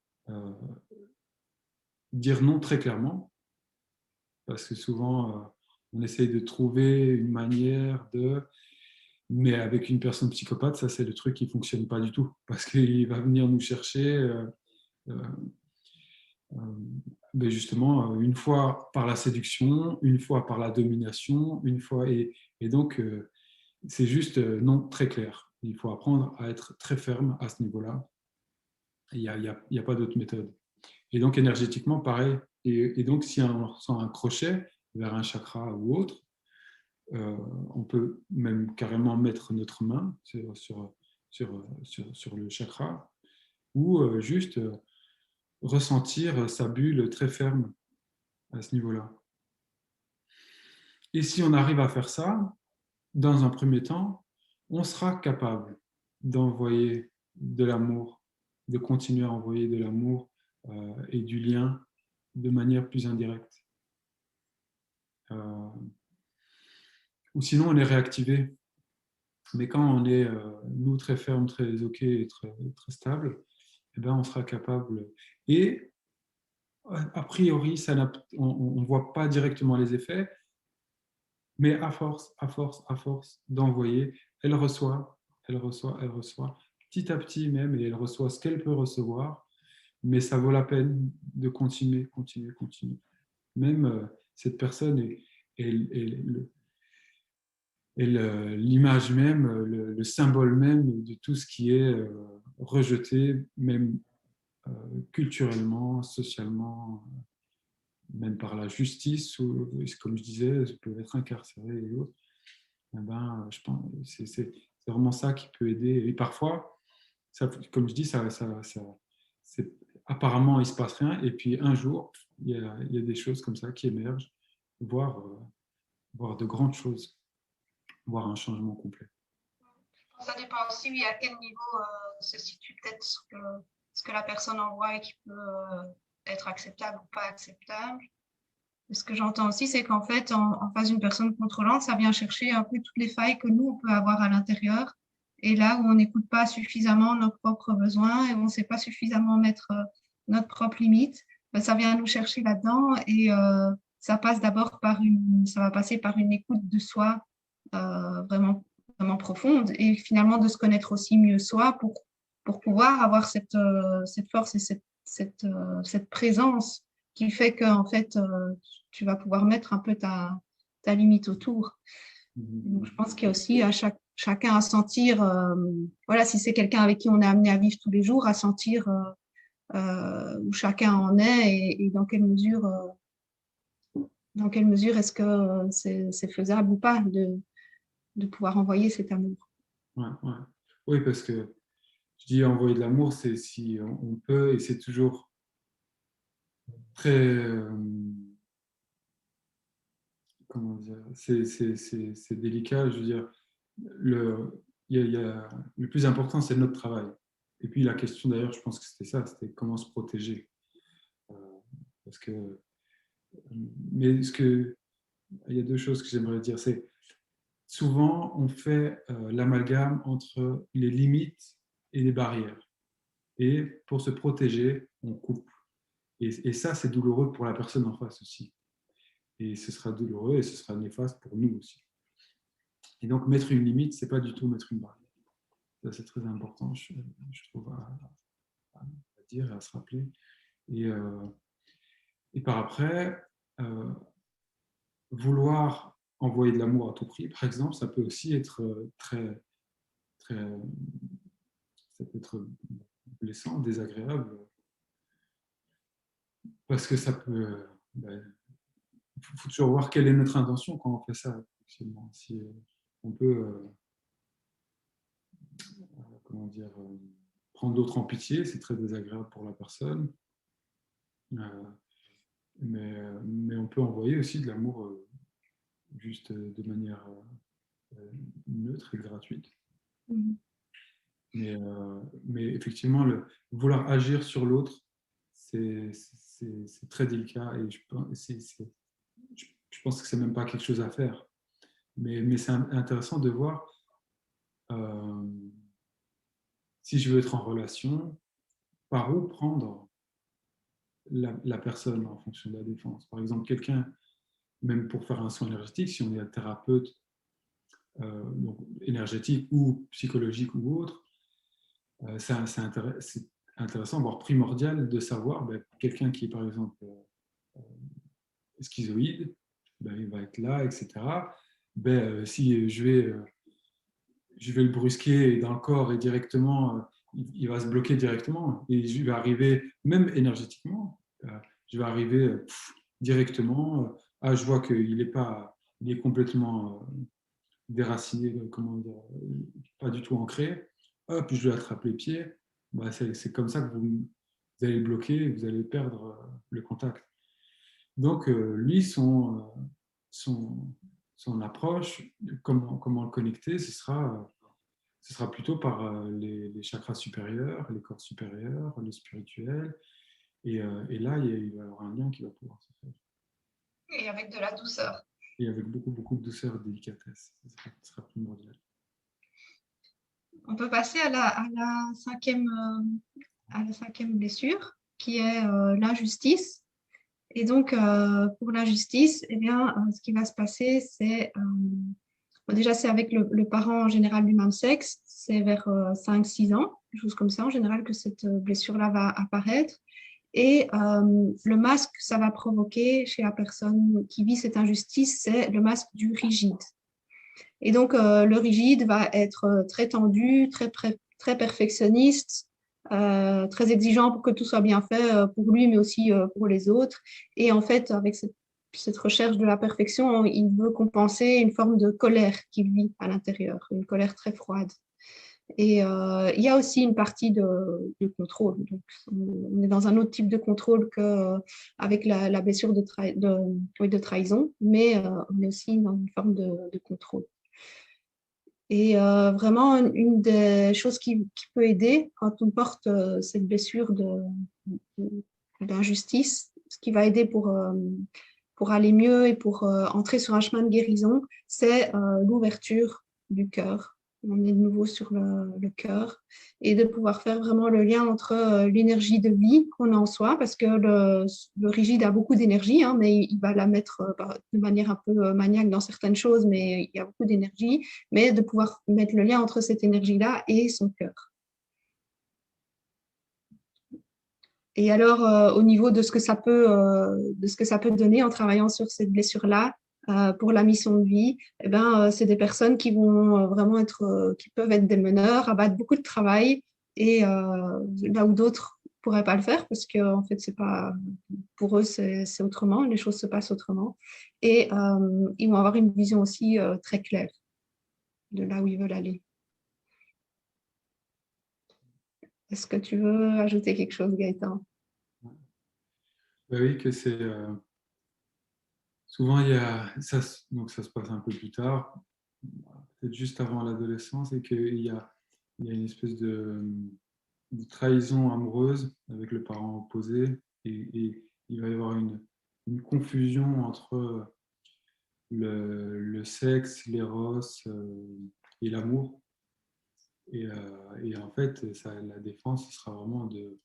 dire non très clairement, parce que souvent, on essaye de trouver une manière de... Mais avec une personne psychopathe, ça, c'est le truc qui ne fonctionne pas du tout, parce qu'il va venir nous chercher... Euh, mais justement, une fois par la séduction, une fois par la domination, une fois et donc c'est juste non très clair. Il faut apprendre à être très ferme à ce niveau-là. Il n'y a pas d'autre méthode. Et donc énergétiquement, pareil. Et donc si on ressent un crochet vers un chakra ou autre, on peut même carrément mettre notre main sur le chakra ou juste ressentir sa bulle très ferme à ce niveau-là. Et si on arrive à faire ça, dans un premier temps, on sera capable d'envoyer de l'amour, de continuer à envoyer de l'amour et du lien de manière plus indirecte. Ou sinon, on est réactivé. Mais quand on est, nous, très ferme, très OK et très stable, eh ben, on sera capable. Et a priori, on ne voit pas directement les effets, mais à force d'envoyer, elle reçoit, elle reçoit, elle reçoit, petit à petit même, et elle reçoit ce qu'elle peut recevoir, mais ça vaut la peine de continuer, continuer, continuer. Même cette personne est l'image même, le symbole même de tout ce qui est rejeté, même culturellement, socialement, même par la justice, ou, comme je disais, ils peuvent être incarcérés et autres. Eh ben, je pense c'est vraiment ça qui peut aider. Et parfois, ça, comme je dis, apparemment, il ne se passe rien. Et puis, un jour, il y a des choses comme ça qui émergent, voire de grandes choses, voire un changement complet. Ça dépend aussi oui, à quel niveau se situe peut-être ce que la personne envoie et qui peut être acceptable ou pas acceptable. Ce que j'entends aussi, c'est qu'en fait, en face d'une personne contrôlante, ça vient chercher un peu toutes les failles que nous, on peut avoir à l'intérieur. Et là où on n'écoute pas suffisamment nos propres besoins et où on ne sait pas suffisamment mettre notre propre limite, ben, ça vient nous chercher là-dedans et ça passe d'abord ça va passer par une écoute de soi vraiment, vraiment profonde et finalement de se connaître aussi mieux soi pour pouvoir avoir cette force et cette présence qui fait que en fait, tu vas pouvoir mettre un peu ta limite autour. Donc, je pense qu'il y a aussi à chacun à sentir, voilà, si c'est quelqu'un avec qui on est amené à vivre tous les jours, à sentir où chacun en est et dans quelle mesure est-ce que c'est faisable ou pas de pouvoir envoyer cet amour. Ouais, ouais. Oui, parce que je dis envoyer de l'amour, c'est si on peut, et c'est toujours très, comment dire, c'est délicat. Je veux dire, le plus important, c'est notre travail. Et puis la question, d'ailleurs, je pense que c'était ça, c'était comment se protéger. Euh, parce que, mais il y a deux choses que j'aimerais dire. C'est souvent, on fait l'amalgame entre les limites et les barrières. Et pour se protéger, on coupe. Et ça, c'est douloureux pour la personne en face aussi. Et ce sera douloureux et ce sera néfaste pour nous aussi. Et donc, mettre une limite, ce n'est pas du tout mettre une barrière. Ça, c'est très important, je trouve, à dire et à se rappeler. Et par après, euh, vouloir envoyer de l'amour à tout prix, par exemple, ça peut aussi être très, ça peut être blessant, désagréable, parce que ça peut, ben, faut toujours voir quelle est notre intention quand on fait ça. Si on peut, comment dire, prendre d'autres en pitié, c'est très désagréable pour la personne. Euh, mais on peut envoyer aussi de l'amour juste de manière neutre et gratuite. Mm-hmm. Mais effectivement, vouloir agir sur l'autre, c'est très délicat et je pense que c'est même pas quelque chose à faire. Mais c'est intéressant de voir euh, si je veux être en relation, par où prendre la personne en fonction de la défense. Par exemple, quelqu'un, même pour faire un soin énergétique, si on est un thérapeute donc énergétique ou psychologique ou autre, c'est intéressant, voire primordial de savoir quelqu'un qui est par exemple schizoïde, il va être là, etc. Si je vais le brusquer dans le corps et directement, il va se bloquer directement. Et je vais arriver, même énergétiquement, je vais arriver directement. Je vois qu'il est pas, il est complètement déraciné, comment dire, pas du tout ancré. Hop, je vais attraper les pieds. C'est comme ça que vous allez le bloquer, vous allez perdre le contact. Donc, lui, son approche, comment le connecter, ce sera plutôt par les chakras supérieurs, les corps supérieurs, le spirituel. Et là, il va y avoir un lien qui va pouvoir se faire. Et avec de la douceur. Et avec beaucoup, beaucoup de douceur et de délicatesse. Ce sera primordial. On peut passer à la cinquième blessure, qui est l'injustice. Et donc, pour l'injustice, eh bien, ce qui va se passer, c'est déjà, c'est avec le parent en général du même sexe, c'est vers 5-6 ans, quelque chose comme ça en général que cette blessure-là va apparaître. Et le masque que ça va provoquer chez la personne qui vit cette injustice, c'est le masque du rigide. Et donc, le rigide va être très tendu, très perfectionniste, très exigeant pour que tout soit bien fait pour lui, mais aussi pour les autres. Et en fait, avec cette recherche de la perfection, il veut compenser une forme de colère qu'il vit à l'intérieur, une colère très froide. Et il y a aussi une partie de contrôle. Donc, on est dans un autre type de contrôle qu'avec la blessure de trahison, mais on est aussi dans une forme de contrôle. Et vraiment, une des choses qui peut aider quand on porte cette blessure d'injustice, ce qui va aider pour pour aller mieux et pour entrer sur un chemin de guérison, c'est l'ouverture du cœur. On est de nouveau sur le cœur et de pouvoir faire vraiment le lien entre l'énergie de vie qu'on a en soi, parce que le rigide a beaucoup d'énergie, hein, mais il va la mettre de manière un peu maniaque dans certaines choses, mais il y a beaucoup d'énergie, mais de pouvoir mettre le lien entre cette énergie-là et son cœur. Et alors, au niveau de ce que ça peut donner en travaillant sur cette blessure-là, pour la mission de vie, eh ben, c'est des personnes qui vont vraiment qui peuvent être des meneurs, abattre beaucoup de travail, et là où d'autres pourraient pas le faire, parce que en fait, c'est pas pour eux, c'est autrement, les choses se passent autrement, et ils vont avoir une vision aussi très claire de là où ils veulent aller. Est-ce que tu veux ajouter quelque chose, Gaëtan? Oui, que c'est souvent il y a ça, donc ça se passe un peu plus tard, peut-être juste avant l'adolescence, et il y a une espèce de trahison amoureuse avec le parent opposé, et il va y avoir une confusion entre le sexe, l'éros et l'amour. Et en fait, la défense, ce sera vraiment de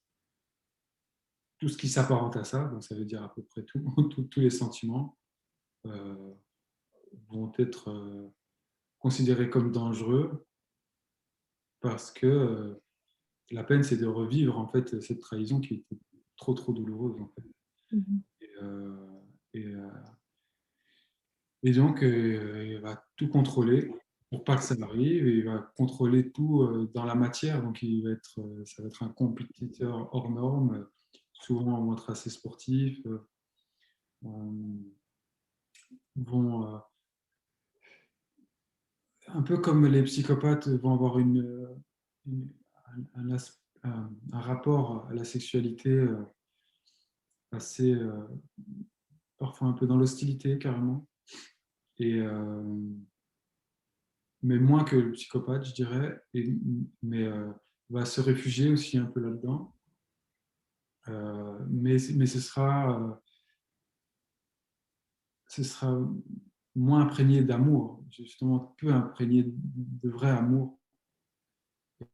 tout ce qui s'apparente à ça, donc ça veut dire à peu près tout, tous les sentiments euh, vont être considérés comme dangereux, parce que la peine, c'est de revivre en fait cette trahison qui était trop douloureuse en fait. Mhm. Et, et, et donc, il va tout contrôler pour pas que ça arrive, et il va contrôler tout dans la matière, donc ça va être un compétiteur hors norme, souvent en montre assez sportif, vont un peu comme les psychopathes vont avoir une- un, un rapport à la sexualité assez, parfois un peu dans l'hostilité carrément, et, mais moins que le psychopathe, je dirais, mais va se réfugier aussi un peu là-dedans. Mais ce sera moins imprégné d'amour, justement peu imprégné de vrai amour.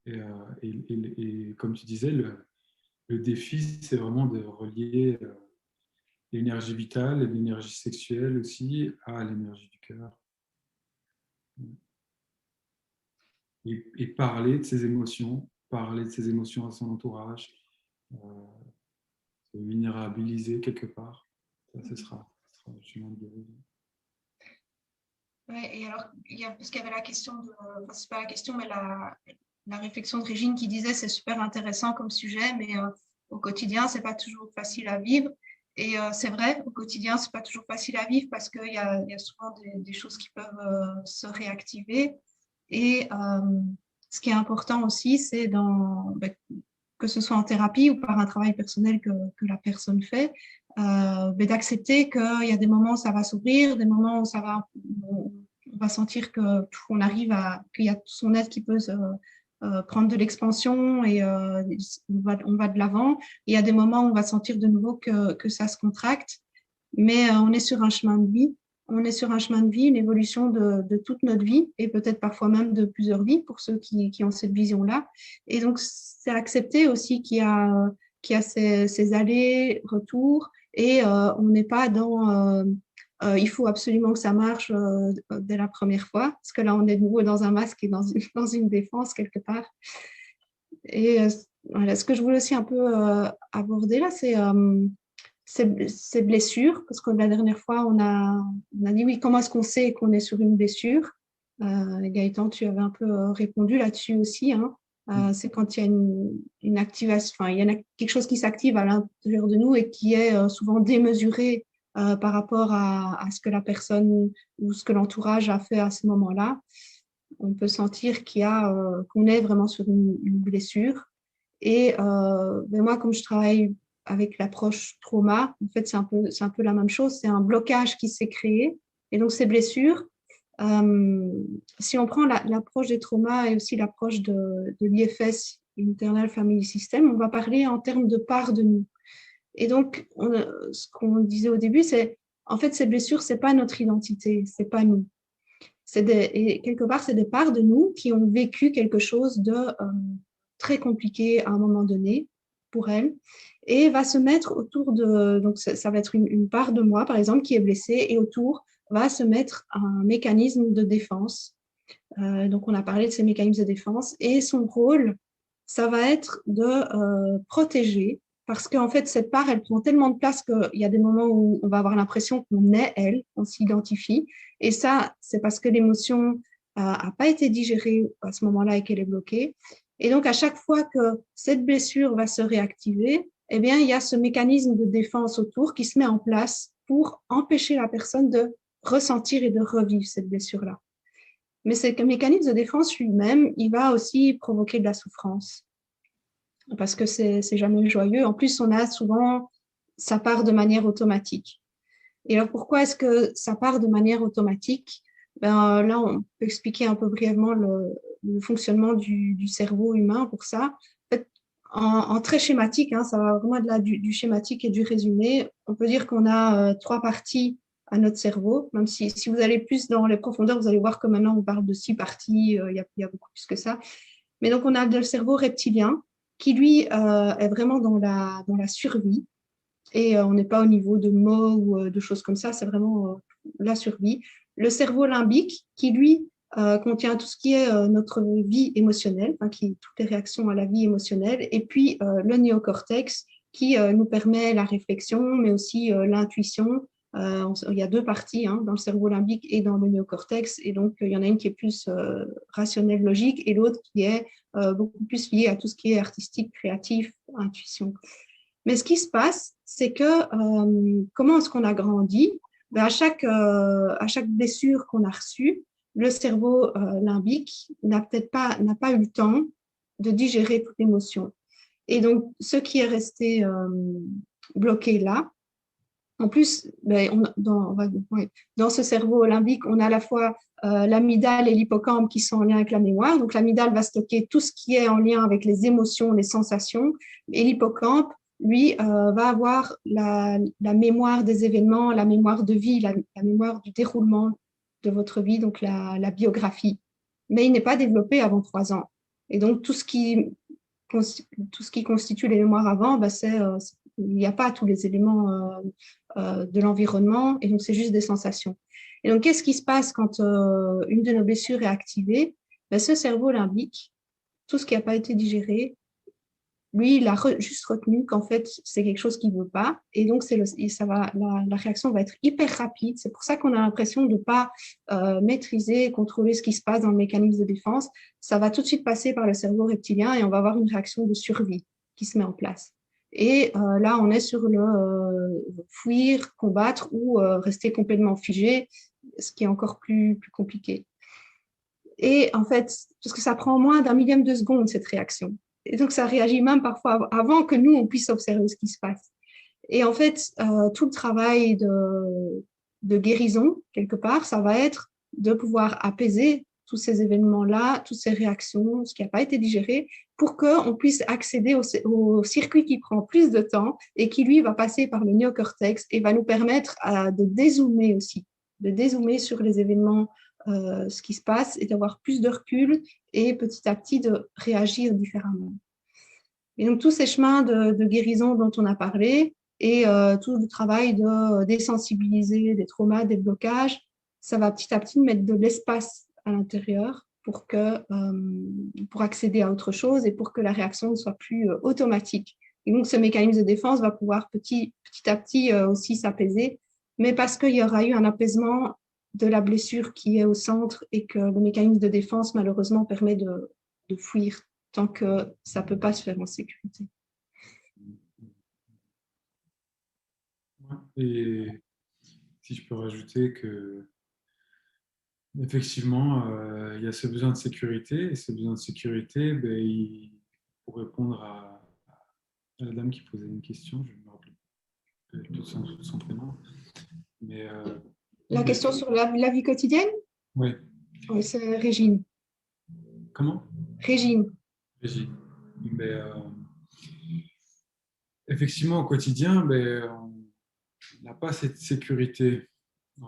Et comme tu disais, le défi, c'est vraiment de relier l'énergie vitale et l'énergie sexuelle aussi à l'énergie du cœur. Et parler de ses émotions à son entourage, euh, se vulnérabiliser quelque part. Ça, ce sera le chemin de guérison. Ouais, et alors, parce qu'il y avait la question enfin, c'est pas la question, mais la réflexion de Régine qui disait c'est super intéressant comme sujet, mais au quotidien, c'est pas toujours facile à vivre. Et c'est vrai, au quotidien, c'est pas toujours facile à vivre parce qu'il y a souvent des choses qui peuvent se réactiver. Et ce qui est important aussi, c'est que ce soit en thérapie ou par un travail personnel que la personne fait, mais d'accepter qu'il y a des moments où ça va s'ouvrir, des moments où on va sentir qu'on arrive qu'il y a son être qui peut prendre de l'expansion et on va de l'avant. Il y a des moments où on va sentir de nouveau que ça se contracte, mais on est sur un chemin de vie. On est sur un chemin de vie, une évolution de toute notre vie et peut-être parfois même de plusieurs vies pour ceux qui ont cette vision-là. Et donc, c'est accepter aussi qu'il y a ces allers-retours et on n'est pas dans il faut absolument que ça marche dès la première fois, parce que là, on est de nouveau dans un masque et dans une défense quelque part. Et voilà, ce que je voulais aussi un peu aborder là, c'est ces blessures, parce que la dernière fois, on a dit oui, comment est-ce qu'on sait qu'on est sur une blessure? Gaëtan, tu avais un peu répondu là-dessus aussi, hein. C'est quand il y a une activation, enfin, il y a quelque chose qui s'active à l'intérieur de nous et qui est souvent démesuré par rapport à ce que la personne ou ce que l'entourage a fait à ce moment-là. On peut sentir qu'on est vraiment sur une blessure. Et ben moi, comme je travaille avec l'approche trauma, en fait, c'est un peu la même chose. C'est un blocage qui s'est créé. Et donc, ces blessures, euh, si on prend l'approche des traumas et aussi l'approche de l'IFS, Internal Family System, on va parler en termes de part de nous. Et donc, ce qu'on disait au début, c'est en fait, ces blessures, ce n'est pas notre identité, ce n'est pas nous. Et quelque part, c'est des parts de nous qui ont vécu quelque chose de très compliqué à un moment donné pour elles et va se mettre autour de, donc ça va être une part de moi, par exemple, qui est blessée et autour va se mettre un mécanisme de défense. Donc, on a parlé de ces mécanismes de défense et son rôle, ça va être de protéger parce qu'en fait, cette part, elle prend tellement de place qu'il y a des moments où on va avoir l'impression qu'on est elle, on s'identifie. Et ça, c'est parce que l'émotion n'a pas été digérée à ce moment-là et qu'elle est bloquée. Et donc, à chaque fois que cette blessure va se réactiver, eh bien, il y a ce mécanisme de défense autour qui se met en place pour empêcher la personne de ressentir et de revivre cette blessure-là. Mais ce mécanisme de défense lui-même, il va aussi provoquer de la souffrance parce que c'est jamais joyeux. En plus, on a souvent, ça part de manière automatique. Et alors, pourquoi est-ce que ça part de manière automatique? Ben, là, on peut expliquer un peu brièvement le fonctionnement du cerveau humain pour ça. En fait, en très schématique, hein, ça va vraiment de là du schématique et du résumé. On peut dire qu'on a trois parties à notre cerveau, même si vous allez plus dans les profondeurs, vous allez voir que maintenant on parle de six parties, il y a beaucoup plus que ça. Mais donc on a le cerveau reptilien qui lui est vraiment dans la survie et on n'est pas au niveau de mots ou de choses comme ça, c'est vraiment la survie. Le cerveau limbique qui lui contient tout ce qui est notre vie émotionnelle, hein, toutes les réactions à la vie émotionnelle, et puis le néocortex qui nous permet la réflexion, mais aussi l'intuition. Il y a deux parties hein, dans le cerveau limbique et dans le néocortex, et donc il y en a une qui est plus rationnelle, logique, et l'autre qui est beaucoup plus liée à tout ce qui est artistique, créatif, intuition. Mais ce qui se passe, c'est que comment est-ce qu'on a grandi? Ben à chaque blessure qu'on a reçue, le cerveau limbique n'a pas eu le temps de digérer toute l'émotion. Et donc, ce qui est resté bloqué là, en plus, ben, dans ce cerveau limbique, on a à la fois l'amygdale et l'hippocampe qui sont en lien avec la mémoire. Donc, l'amygdale va stocker tout ce qui est en lien avec les émotions, les sensations, et l'hippocampe, lui, va avoir la mémoire des événements, la mémoire de vie, la mémoire du déroulement de votre vie, donc la biographie. Mais il n'est pas développé avant 3 ans. Et donc, tout ce qui constitue les mémoires avant, ben, il n'y a pas tous les éléments de l'environnement, et donc c'est juste des sensations. Et donc, qu'est-ce qui se passe quand une de nos blessures est activée? Ben, ce cerveau limbique, tout ce qui n'a pas été digéré, lui, il a juste retenu qu'en fait, c'est quelque chose qu'il ne veut pas. Et donc, la réaction va être hyper rapide. C'est pour ça qu'on a l'impression de ne pas maîtriser et contrôler ce qui se passe dans le mécanisme de défense. Ça va tout de suite passer par le cerveau reptilien et on va avoir une réaction de survie qui se met en place. Et là, on est sur le fuir, combattre ou rester complètement figé, ce qui est encore plus compliqué. Et en fait, parce que ça prend moins d'un millième de seconde, cette réaction. Et donc, ça réagit même parfois avant que nous, on puisse observer ce qui se passe. Et en fait, tout le travail de guérison, quelque part, ça va être de pouvoir apaiser tous ces événements-là, toutes ces réactions, ce qui n'a pas été digéré, pour qu'on puisse accéder au circuit qui prend plus de temps et qui, lui, va passer par le néocortex et va nous permettre de dézoomer aussi, de dézoomer sur les événements, ce qui se passe et d'avoir plus de recul et petit à petit de réagir différemment. Et donc, tous ces chemins de guérison dont on a parlé et tout le travail de désensibiliser des traumas, des blocages, ça va petit à petit mettre de l'espace à l'intérieur pour accéder à autre chose et pour que la réaction ne soit plus automatique. Et donc, ce mécanisme de défense va pouvoir petit à petit aussi s'apaiser, mais parce qu'il y aura eu un apaisement de la blessure qui est au centre et que le mécanisme de défense, malheureusement, permet de fuir tant que ça ne peut pas se faire en sécurité. Et si je peux rajouter que effectivement, il y a ce besoin de sécurité, et ce besoin de sécurité, pour répondre à la dame qui posait une question, je ne me rappelle plus de son prénom, mais la question sur la vie quotidienne? Oui. Oui, c'est Régine. Comment? Régine. Régine. Mais, effectivement, au quotidien, n'a pas cette sécurité.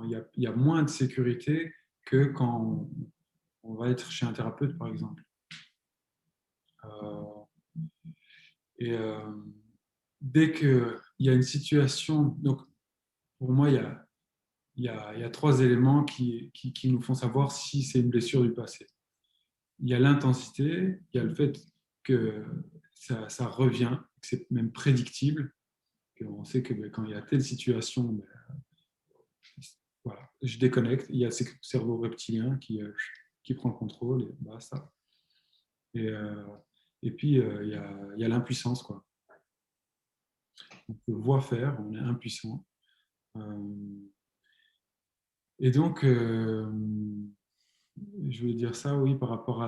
Il y a moins de sécurité que quand on va être chez un thérapeute, par exemple. Euh, et dès qu'il y a une situation, donc pour moi, il y a 3 éléments qui nous font savoir si c'est une blessure du passé. Il y a l'intensité, il y a le fait que ça revient, que c'est même prédictible, qu'on sait que quand il y a telle situation, voilà, je déconnecte, il y a ce cerveau reptilien qui prend le contrôle, et basta. Et puis, il y a l'impuissance, quoi. On peut voir faire, on est impuissant. Et donc, je voulais dire ça, oui, par rapport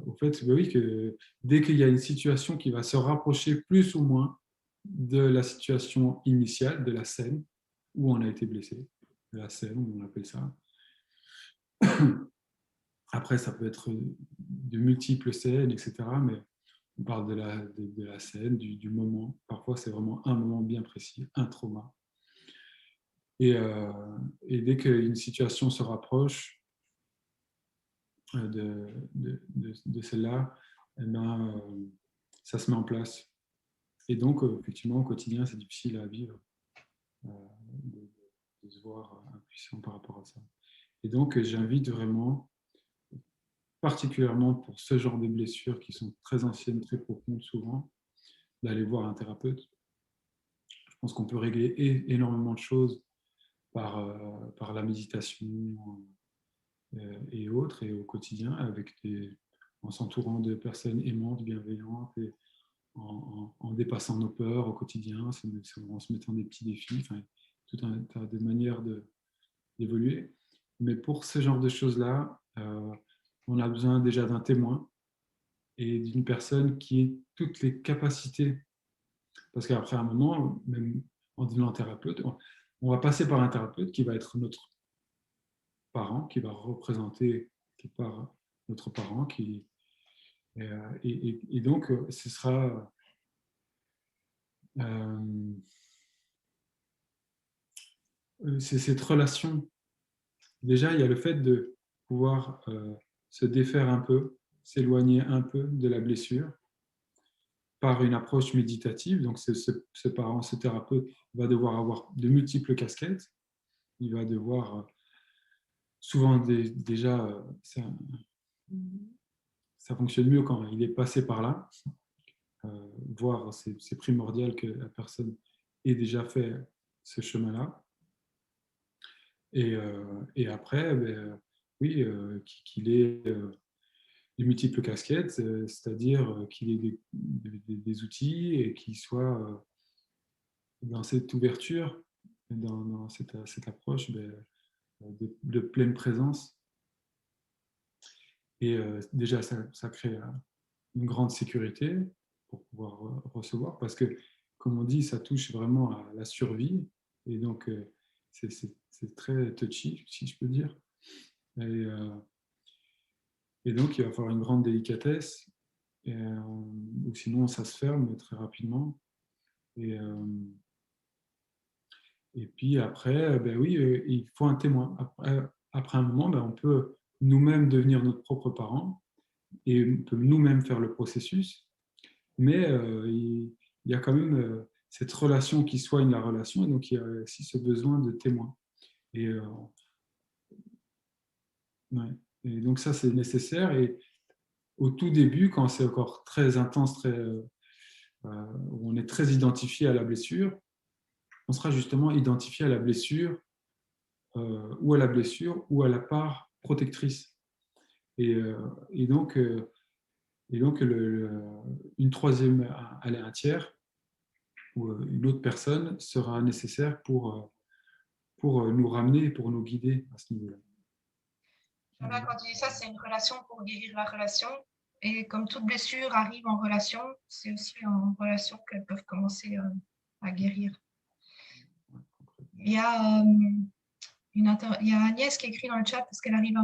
au fait oui, que dès qu'il y a une situation qui va se rapprocher plus ou moins de la situation initiale, de la scène où on a été blessé, de la scène, on appelle ça. Après, ça peut être de multiples scènes, etc. Mais on parle de la scène, du moment. Parfois, c'est vraiment un moment bien précis, un trauma. Et dès qu'une situation se rapproche de celle-là, eh ben, ça se met en place. Et donc, effectivement, au quotidien, c'est difficile à vivre, de, de se voir impuissant par rapport à ça. Et donc, j'invite vraiment, particulièrement pour ce genre de blessures qui sont très anciennes, très profondes souvent, d'aller voir un thérapeute. Je pense qu'on peut régler énormément de choses par la méditation et autres, et au quotidien, en s'entourant de personnes aimantes, bienveillantes, et en dépassant nos peurs au quotidien, en se mettant des petits défis, enfin, tout un tas de manières d'évoluer. Mais pour ce genre de choses-là, on a besoin déjà d'un témoin et d'une personne qui ait toutes les capacités. Parce qu'après un moment, même en devenant thérapeute, on va passer par un thérapeute qui va être notre parent, qui va représenter quelque part notre parent, et donc ce sera c'est cette relation. Déjà, il y a le fait de pouvoir se défaire un peu, s'éloigner un peu de la blessure par une approche méditative. Donc, ce parent, ce thérapeute va devoir avoir de multiples casquettes. Il va devoir souvent déjà, ça fonctionne mieux quand il est passé par là. Voire c'est primordial que la personne ait déjà fait ce chemin-là. Et après, oui, qu'il ait de multiples casquettes, c'est-à-dire qu'il ait des outils et qu'il soit dans cette ouverture, dans cette approche de pleine présence. Et déjà, ça crée une grande sécurité pour pouvoir recevoir, parce que, comme on dit, ça touche vraiment à la survie. Et donc, c'est très touchy, si je peux dire. Et donc, il va falloir une grande délicatesse, ou sinon ça se ferme très rapidement. Et puis après, oui, il faut un témoin. Après un moment, on peut nous-mêmes devenir notre propre parent et on peut nous-mêmes faire le processus, mais il y a quand même cette relation qui soigne la relation, et donc il y a aussi ce besoin de témoin. Et, ouais. Et donc ça, c'est nécessaire. Et au tout début, quand c'est encore très intense, où on est très identifié à la blessure, on sera justement identifié à la blessure, ou à la blessure ou à la part protectrice. Et donc, une troisième, un tiers ou une autre personne sera nécessaire pour nous ramener, pour nous guider à ce niveau-là. Là, quand tu dis ça, c'est une relation pour guérir la relation. Et comme toute blessure arrive en relation, c'est aussi en relation qu'elles peuvent commencer à guérir. Il y a il y a Agnès qui écrit dans le chat parce qu'elle arrive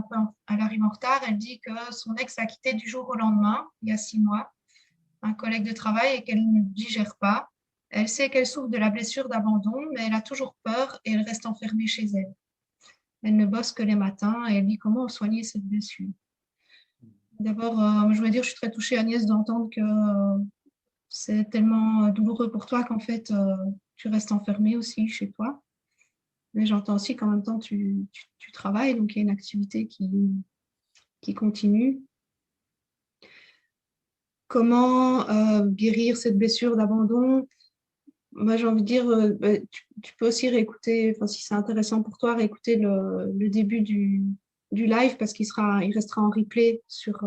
elle arrive en retard. Elle dit que son ex l'a quittée du jour au lendemain, il y a 6 mois, un collègue de travail, et qu'elle ne digère pas. Elle sait qu'elle souffre de la blessure d'abandon, mais elle a toujours peur et elle reste enfermée chez elle. Elle ne bosse que les matins et elle dit comment soigner cette blessure. D'abord, je veux dire, je suis très touchée, Agnès, d'entendre que c'est tellement douloureux pour toi qu'en fait, tu restes enfermée aussi chez toi. Mais j'entends aussi qu'en même temps, tu travailles, donc il y a une activité qui continue. Comment guérir cette blessure d'abandon? Moi, j'ai envie de dire, tu peux aussi réécouter, enfin, si c'est intéressant pour toi, réécouter le début du live parce il restera en replay sur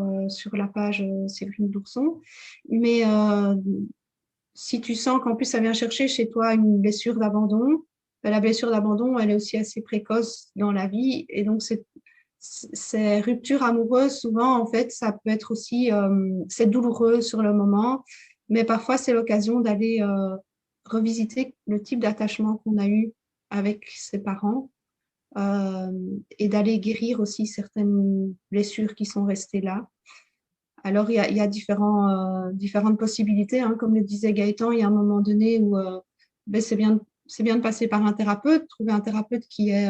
la page Séverine d'Ourson. Mais si tu sens qu'en plus ça vient chercher chez toi une blessure d'abandon, ben, la blessure d'abandon, elle est aussi assez précoce dans la vie. Et donc, ces ruptures amoureuses, souvent, en fait, ça peut être aussi, c'est douloureux sur le moment, mais parfois, c'est l'occasion d'aller revisiter le type d'attachement qu'on a eu avec ses parents euh, et d'aller guérir aussi certaines blessures qui sont restées là. Alors, il y a différentes possibilités. Hein. Comme le disait Gaëtan, il y a un moment donné où ben, c'est bien de passer par un thérapeute, trouver un thérapeute qui est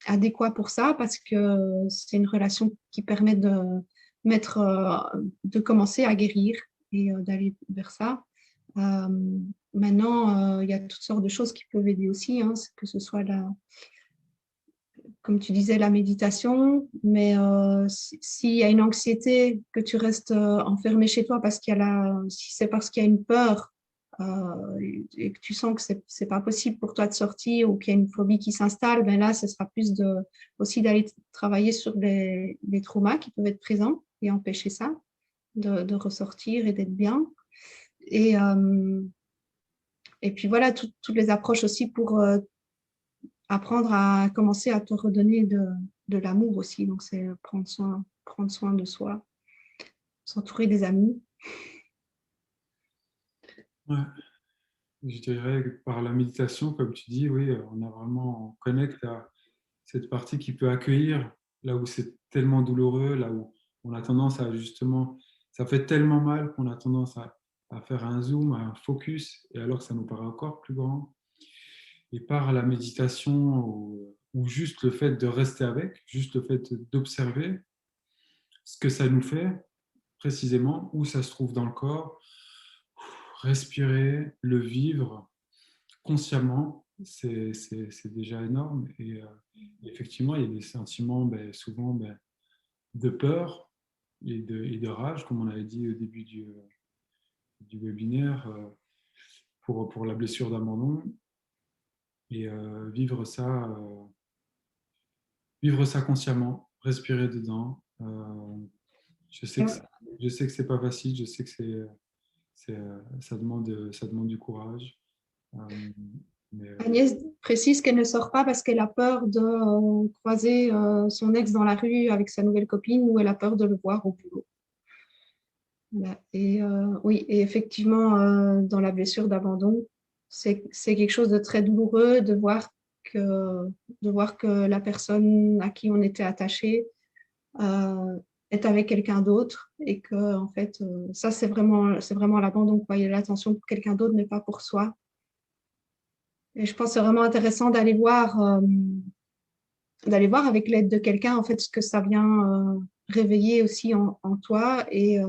adéquat pour ça, parce que c'est une relation qui permet de commencer à guérir et d'aller vers ça. Euh, Maintenant, il y a toutes sortes de choses qui peuvent aider aussi, hein, que ce soit comme tu disais, la méditation, mais s'il y a une anxiété, que tu restes enfermé chez toi parce si c'est parce qu'il y a une peur et que tu sens que c'est pas possible pour toi de sortir ou qu'il y a une phobie qui s'installe, ben là, ce sera plus aussi d'aller travailler sur les traumas qui peuvent être présents et empêcher ça de ressortir et d'être bien. Et, euh, et puis voilà, toutes les approches aussi pour apprendre à commencer à te redonner de l'amour aussi. Donc, c'est prendre soin de soi, s'entourer des amis. Ouais. Je dirais que par la méditation, comme tu dis, oui, on connecte à cette partie qui peut accueillir là où c'est tellement douloureux, là où on a tendance à justement, ça fait tellement mal qu'on a tendance à faire un zoom, un focus, et alors que ça nous paraît encore plus grand. Et par la méditation ou juste le fait de rester avec, juste le fait d'observer ce que ça nous fait précisément, où ça se trouve dans le corps, respirer, le vivre consciemment, c'est déjà énorme. Et effectivement, il y a des sentiments souvent de peur et de rage, comme on avait dit au début du webinaire, pour la blessure d'abandon. Et vivre ça consciemment, respirer dedans. Je sais que je sais que c'est pas facile, je sais que ça demande du courage. Euh, mais, Agnès précise qu'elle ne sort pas parce qu'elle a peur de croiser son ex dans la rue avec sa nouvelle copine ou elle a peur de le voir au boulot. Voilà. Et oui, et effectivement, dans la blessure d'abandon, c'est quelque chose de très douloureux que, de voir que la personne à qui on était attaché euh, est avec quelqu'un d'autre et que en fait ça c'est vraiment l'abandon quoi. Il y a l'attention pour quelqu'un d'autre mais pas pour soi. Et je pense que c'est vraiment intéressant d'aller voir avec l'aide de quelqu'un en fait ce que ça vient réveiller aussi en toi et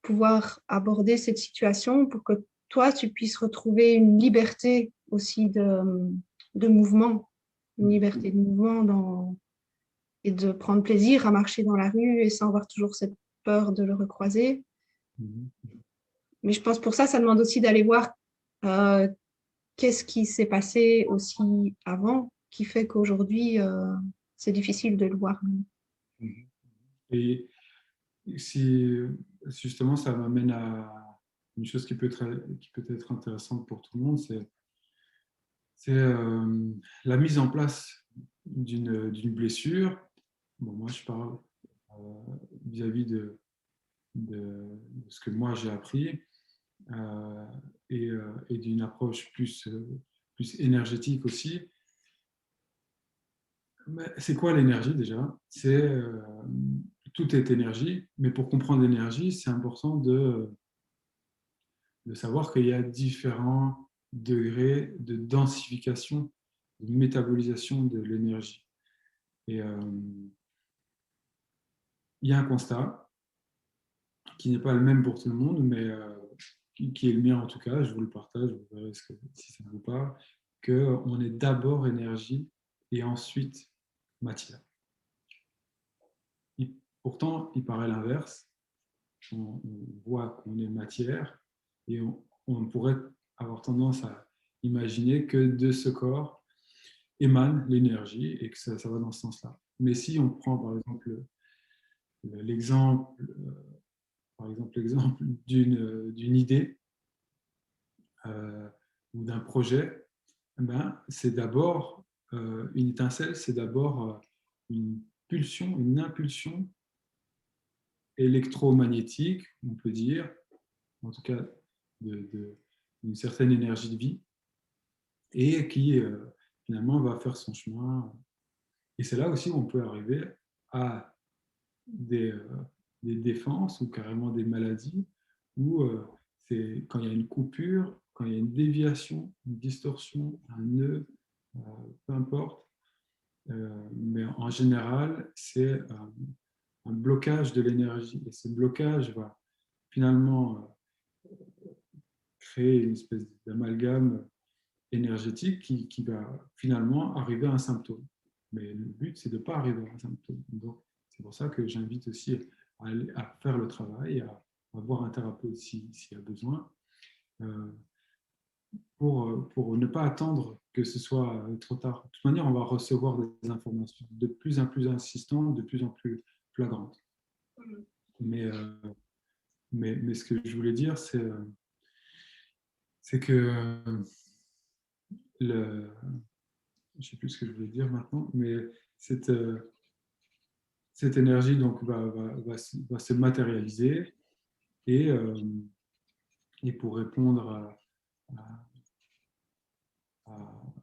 pouvoir aborder cette situation pour que toi tu puisses retrouver une liberté aussi de mouvement, une liberté de mouvement et de prendre plaisir à marcher dans la rue et sans avoir toujours cette peur de le recroiser. Mais je pense pour ça, ça demande aussi d'aller voir euh, qu'est-ce qui s'est passé aussi avant qui fait qu'aujourd'hui, c'est difficile de le voir. et si justement ça m'amène à une chose qui peut être intéressante pour tout le monde, c'est la mise en place d'une blessure. Bon, moi, je parle vis-à-vis de ce que moi j'ai appris euh, et d'une approche plus énergétique aussi. C'est quoi l'énergie déjà? Tout est énergie, mais pour comprendre l'énergie, c'est important de savoir qu'il y a différents degrés de densification, de métabolisation de l'énergie. Et il y a un constat qui n'est pas le même pour tout le monde, mais qui est le mien en tout cas, je vous le partage, vous verrez si ça vous parle, qu'on est d'abord énergie et ensuite matière. Pourtant, il paraît l'inverse. On voit qu'on est matière et on pourrait avoir tendance à imaginer que de ce corps émane l'énergie et que ça va dans ce sens-là. Mais si on prend par exemple l'exemple d'une idée ou d'un projet, c'est d'abord une étincelle, c'est d'abord une pulsion, une impulsion électromagnétique, on peut dire, en tout cas d'une certaine énergie de vie, et qui finalement va faire son chemin. Et c'est là aussi où on peut arriver à des défenses ou carrément des maladies où c'est quand il y a une coupure, quand il y a une déviation, une distorsion, un nœud, peu importe. Mais en général, c'est un blocage de l'énergie. Et ce blocage va finalement créer une espèce d'amalgame énergétique qui va finalement arriver à un symptôme. Mais le but, c'est de ne pas arriver à un symptôme. Donc, c'est pour ça que j'invite aussi à faire le travail, à voir un thérapeute s'il y a besoin, pour ne pas attendre que ce soit trop tard. De toute manière, on va recevoir des informations de plus en plus insistantes, de plus en plus flagrantes. Mais ce que je voulais dire, c'est que je ne sais plus ce que je voulais dire maintenant, mais cette énergie donc, va se matérialiser et pour répondre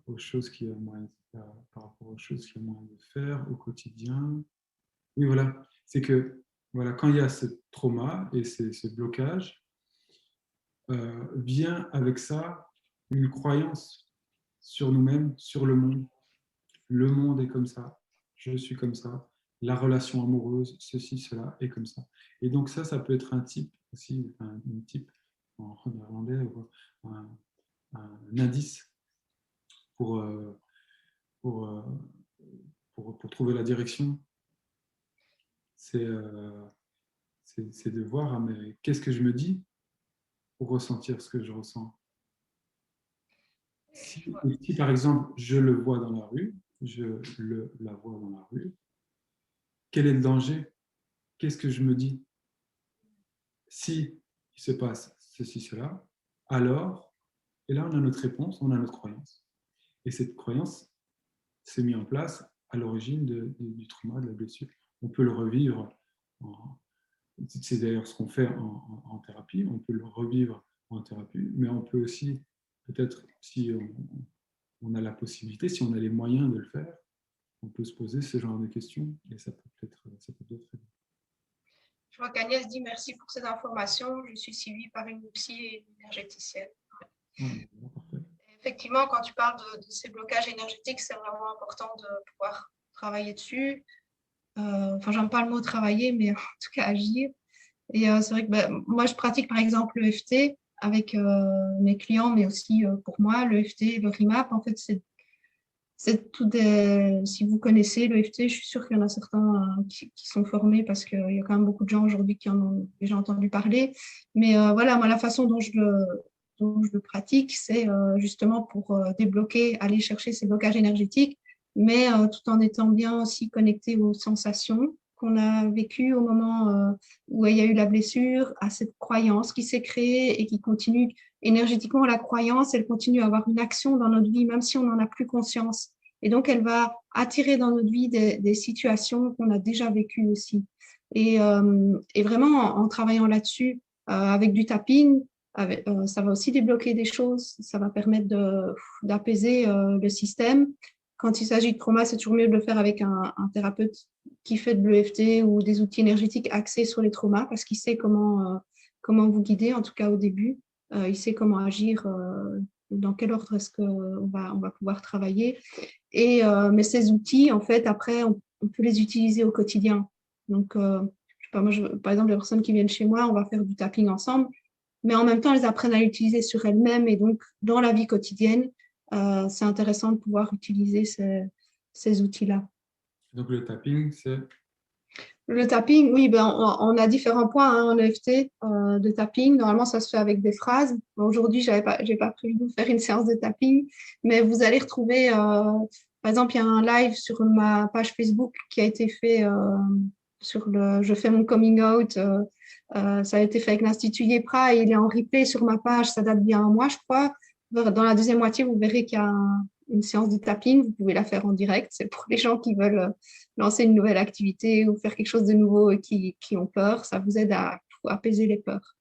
aux choses qu'il y a moyen par rapport aux choses qu'il y a moyen de faire au quotidien. Oui, voilà. C'est que voilà, quand il y a ce trauma et ce blocage, vient avec ça une croyance sur nous-mêmes, sur le monde. Le monde est comme ça, je suis comme ça, la relation amoureuse, ceci, cela est comme ça. Et donc ça peut être un type aussi, un type en néerlandais, un indice pour, pour, pour trouver la direction. C'est de voir, ah, mais qu'est-ce que je me dis pour ressentir ce que je ressens. Si par exemple, je le vois dans la rue, la vois dans la rue, quel est le danger? Qu'est-ce que je me dis? Si il se passe ceci, cela, alors, et là on a notre réponse, on a notre croyance. Et cette croyance s'est mise en place à l'origine du trauma, de la blessure. On peut le revivre, c'est d'ailleurs ce qu'on fait en thérapie, on peut le revivre en thérapie, mais on peut aussi, peut-être si on a la possibilité, si on a les moyens de le faire, on peut se poser ce genre de questions et ça peut être aider. Je vois qu'Agnès dit merci pour ces informations. Je suis suivie par une psy et une énergéticienne. Effectivement, quand tu parles de ces blocages énergétiques, c'est vraiment important de pouvoir travailler dessus. Enfin, j'aime pas le mot travailler, mais en tout cas agir. Et c'est vrai que moi, je pratique par exemple l'EFT avec mes clients, mais aussi pour moi, l'EFT, le RIMAP, en fait, c'est tout des... Si vous connaissez l'EFT, je suis sûre qu'il y en a certains qui sont formés parce qu'il y a quand même beaucoup de gens aujourd'hui qui en ont déjà entendu parler. Mais voilà, moi, la façon dont je le pratique, c'est justement pour débloquer, aller chercher ces blocages énergétiques, mais tout en étant bien aussi connecté aux sensations qu'on a vécues au moment où il y a eu la blessure, à cette croyance qui s'est créée et qui continue énergétiquement. La croyance, elle continue à avoir une action dans notre vie, même si on n'en a plus conscience. Et donc, elle va attirer dans notre vie des situations qu'on a déjà vécues aussi. Et vraiment, en travaillant là-dessus, avec du tapping, ça va aussi débloquer des choses, ça va permettre d'apaiser le système. Quand il s'agit de trauma, c'est toujours mieux de le faire avec un thérapeute qui fait de l'EFT ou des outils énergétiques axés sur les traumas parce qu'il sait comment vous guider, en tout cas au début. il sait comment agir, dans quel ordre est-ce on va pouvoir travailler. Mais ces outils, en fait, après, on peut les utiliser au quotidien. Donc, je sais pas, moi, par exemple, les personnes qui viennent chez moi, on va faire du tapping ensemble, mais en même temps, elles apprennent à l'utiliser sur elles-mêmes. Et donc, dans la vie quotidienne, c'est intéressant de pouvoir utiliser ces outils-là. Donc le tapping, c'est… Le tapping, oui, ben, on a différents points hein, en EFT de tapping. Normalement, ça se fait avec des phrases. Aujourd'hui, j'ai pas prévu de faire une séance de tapping, mais vous allez retrouver, par exemple, il y a un live sur ma page Facebook qui a été fait je fais mon coming out. Ça a été fait avec l'Institut Yepra et il est en replay sur ma page. Ça date bien un mois, je crois. Dans la deuxième moitié, vous verrez qu'il y a une séance de tapping. Vous pouvez la faire en direct. C'est pour les gens qui veulent lancer une nouvelle activité ou faire quelque chose de nouveau et qui ont peur. Ça vous aide à apaiser les peurs.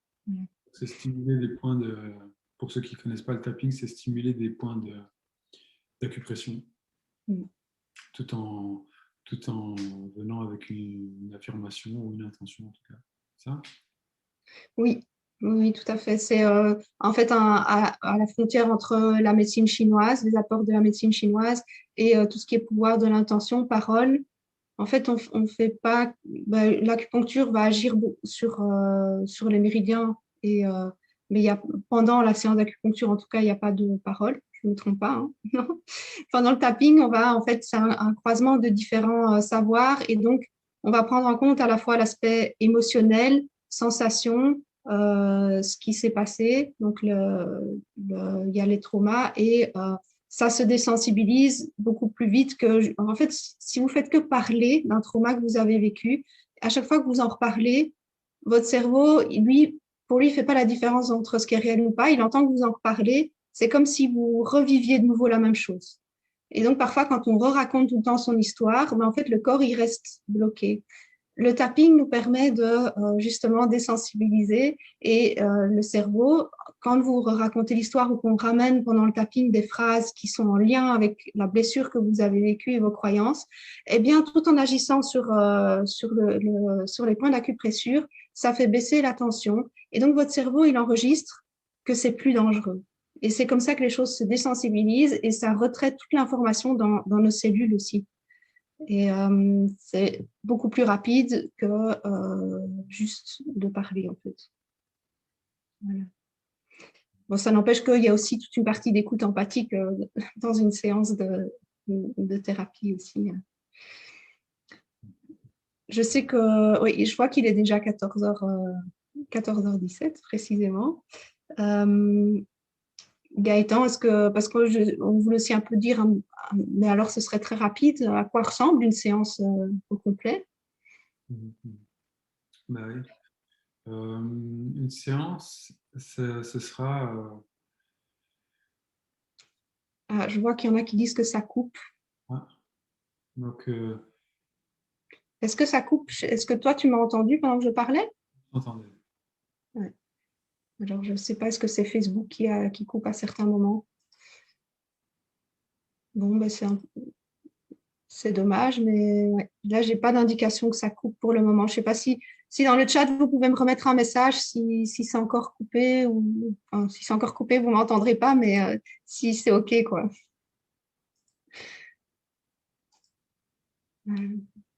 C'est stimuler des points de… Pour ceux qui ne connaissent pas le tapping, c'est stimuler des points d'acupression Mm. tout en venant avec une affirmation ou une intention en tout cas. Ça? Oui, oui, tout à fait. C'est en fait à la frontière entre la médecine chinoise, les apports de la médecine chinoise et tout ce qui est pouvoir de l'intention, parole. En fait, on fait pas. L'acupuncture va agir sur les méridiens mais pendant la séance d'acupuncture, en tout cas, il n'y a pas de parole. Je ne me trompe pas. Hein, non. Pendant le tapping, en fait, c'est un croisement de différents savoirs et donc on va prendre en compte à la fois l'aspect émotionnel, sensation, ce qui s'est passé. Donc, il y a les traumas et ça se désensibilise beaucoup plus vite que… En fait, si vous faites que parler d'un trauma que vous avez vécu, à chaque fois que vous en reparlez, votre cerveau, pour lui, il ne fait pas la différence entre ce qui est réel ou pas. Il entend que vous en reparlez. C'est comme si vous reviviez de nouveau la même chose. Et donc, parfois, quand on raconte tout le temps son histoire, en fait, le corps, il reste bloqué. Le tapping nous permet de justement désensibiliser et le cerveau, quand vous racontez l'histoire ou qu'on ramène pendant le tapping des phrases qui sont en lien avec la blessure que vous avez vécue et vos croyances, eh bien, tout en agissant sur les points d'acupressure, ça fait baisser la tension et donc votre cerveau, il enregistre que c'est plus dangereux. Et c'est comme ça que les choses se désensibilisent et ça retraite toute l'information dans nos cellules aussi. Et c'est beaucoup plus rapide que juste de parler, en fait. Voilà. Bon, ça n'empêche qu'il y a aussi toute une partie d'écoute empathique dans une séance de thérapie aussi. Je sais que, oui, je vois qu'il est déjà 14h17 précisément. Gaëtan, parce qu'on voulait aussi un peu dire, mais alors ce serait très rapide, à quoi ressemble une séance au complet? Bah oui. Une séance, ce sera… Je vois qu'il y en a qui disent que ça coupe. donc, Est-ce que ça coupe? Est-ce que toi, tu m'as entendu pendant que je parlais? entendez. Ouais. Alors, je ne sais pas, est-ce que c'est Facebook qui coupe à certains moments? Bon, ben c'est dommage, mais ouais. Là, je n'ai pas d'indication que ça coupe pour le moment. Je ne sais pas si dans le chat, vous pouvez me remettre un message si c'est encore coupé ou enfin, si c'est encore coupé, vous ne m'entendrez pas, mais si c'est OK, quoi.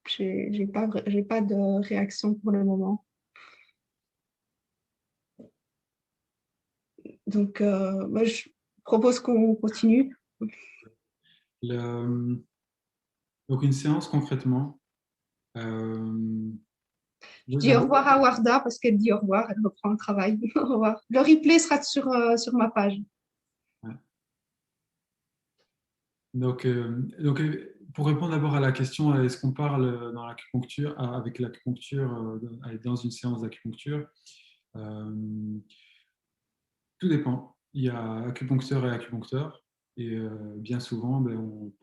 J'ai pas de réaction pour le moment. Donc, moi, je propose qu'on continue. Donc, une séance concrètement. Je dis au revoir à Warda parce qu'elle dit au revoir, elle reprend le travail. Au revoir. Le replay sera sur ma page. Ouais. Donc, pour répondre d'abord à la question, est-ce qu'on parle dans l'acupuncture, avec l'acupuncture, dans une séance d'acupuncture? Tout dépend. Il y a acupuncteur et acupuncteur. Et bien souvent, on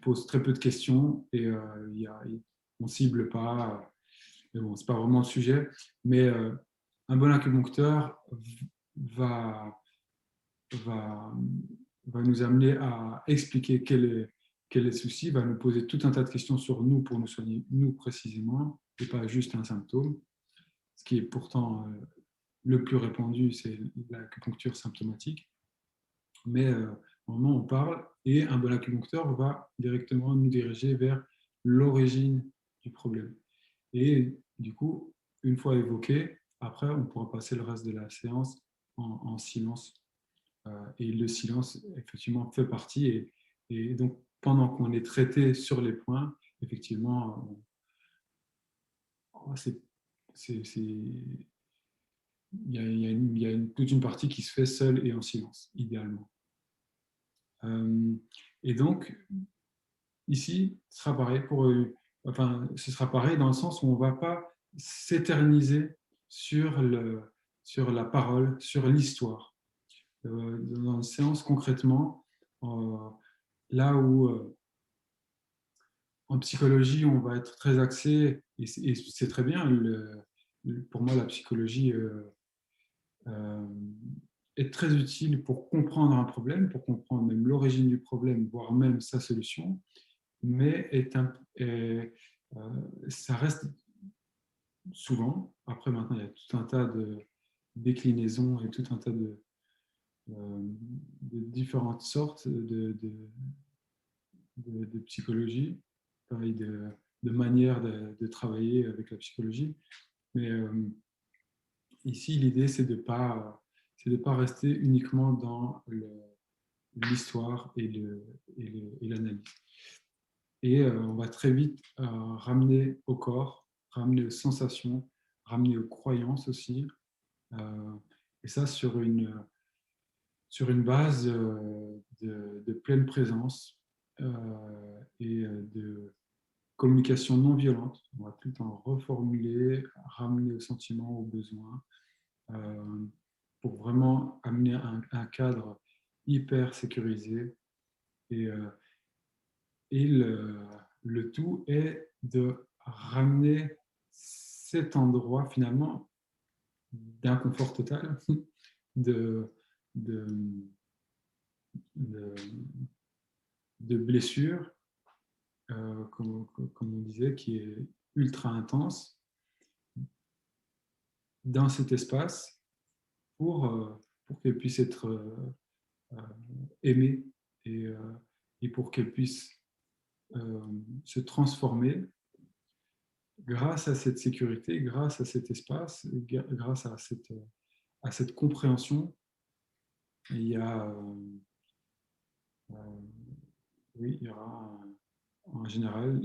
pose très peu de questions et on ne cible pas. Mais bon, ce n'est pas vraiment le sujet. Mais un bon acupuncteur va, va nous amener à expliquer quel est le souci, va nous poser tout un tas de questions sur nous pour nous soigner, nous précisément, et pas juste un symptôme, ce qui est pourtant le plus répandu, c'est l'acupuncture symptomatique. Mais normalement, on parle et un bon acupuncteur va directement nous diriger vers l'origine du problème. Et du coup, une fois évoqué, après, on pourra passer le reste de la séance en silence. Et le silence, effectivement, fait partie. Et donc, pendant qu'on est traité sur les points, effectivement, il y a toute une partie qui se fait seule et en silence, idéalement. Et donc, ici, ce sera pareil ce sera pareil dans le sens où on ne va pas s'éterniser sur la parole, sur l'histoire. Dans une séance, concrètement, là où en psychologie, on va être très axé, et c'est très bien, pour moi, la psychologie est très utile pour comprendre un problème, pour comprendre même l'origine du problème, voire même sa solution, mais ça reste souvent, après maintenant il y a tout un tas de déclinaisons et tout un tas de différentes sortes de psychologie, pareil, de manières de travailler avec la psychologie. Mais ici, l'idée, c'est de pas rester uniquement dans l'histoire et l'analyse. Et on va très vite ramener au corps, ramener aux sensations, ramener aux croyances aussi. Et ça sur une base de pleine présence et de communication non violente. On va tout le temps reformuler, ramener aux sentiments, aux besoins, pour vraiment amener un cadre hyper sécurisé. Et le tout est de ramener cet endroit finalement d'inconfort total, de blessure, comme on disait, qui est ultra intense, dans cet espace pour qu'elle puisse être aimée et pour qu'elle puisse se transformer grâce à cette sécurité, grâce à cet espace, grâce à cette compréhension. Il y a, oui, il y aura en général,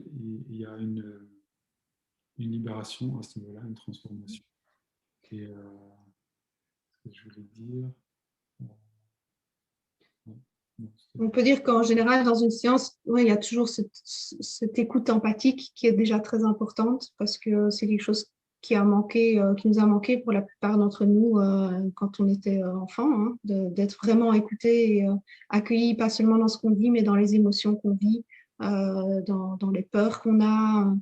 il y a une libération à ce niveau-là, une transformation. Et ce que je voulais dire. On peut dire qu'en général, dans une séance, ouais, il y a toujours cette écoute empathique qui est déjà très importante parce que c'est quelque chose qui nous a manqué pour la plupart d'entre nous quand on était enfant, hein, d'être vraiment écouté et accueilli, pas seulement dans ce qu'on dit, mais dans les émotions qu'on vit, dans les peurs qu'on a,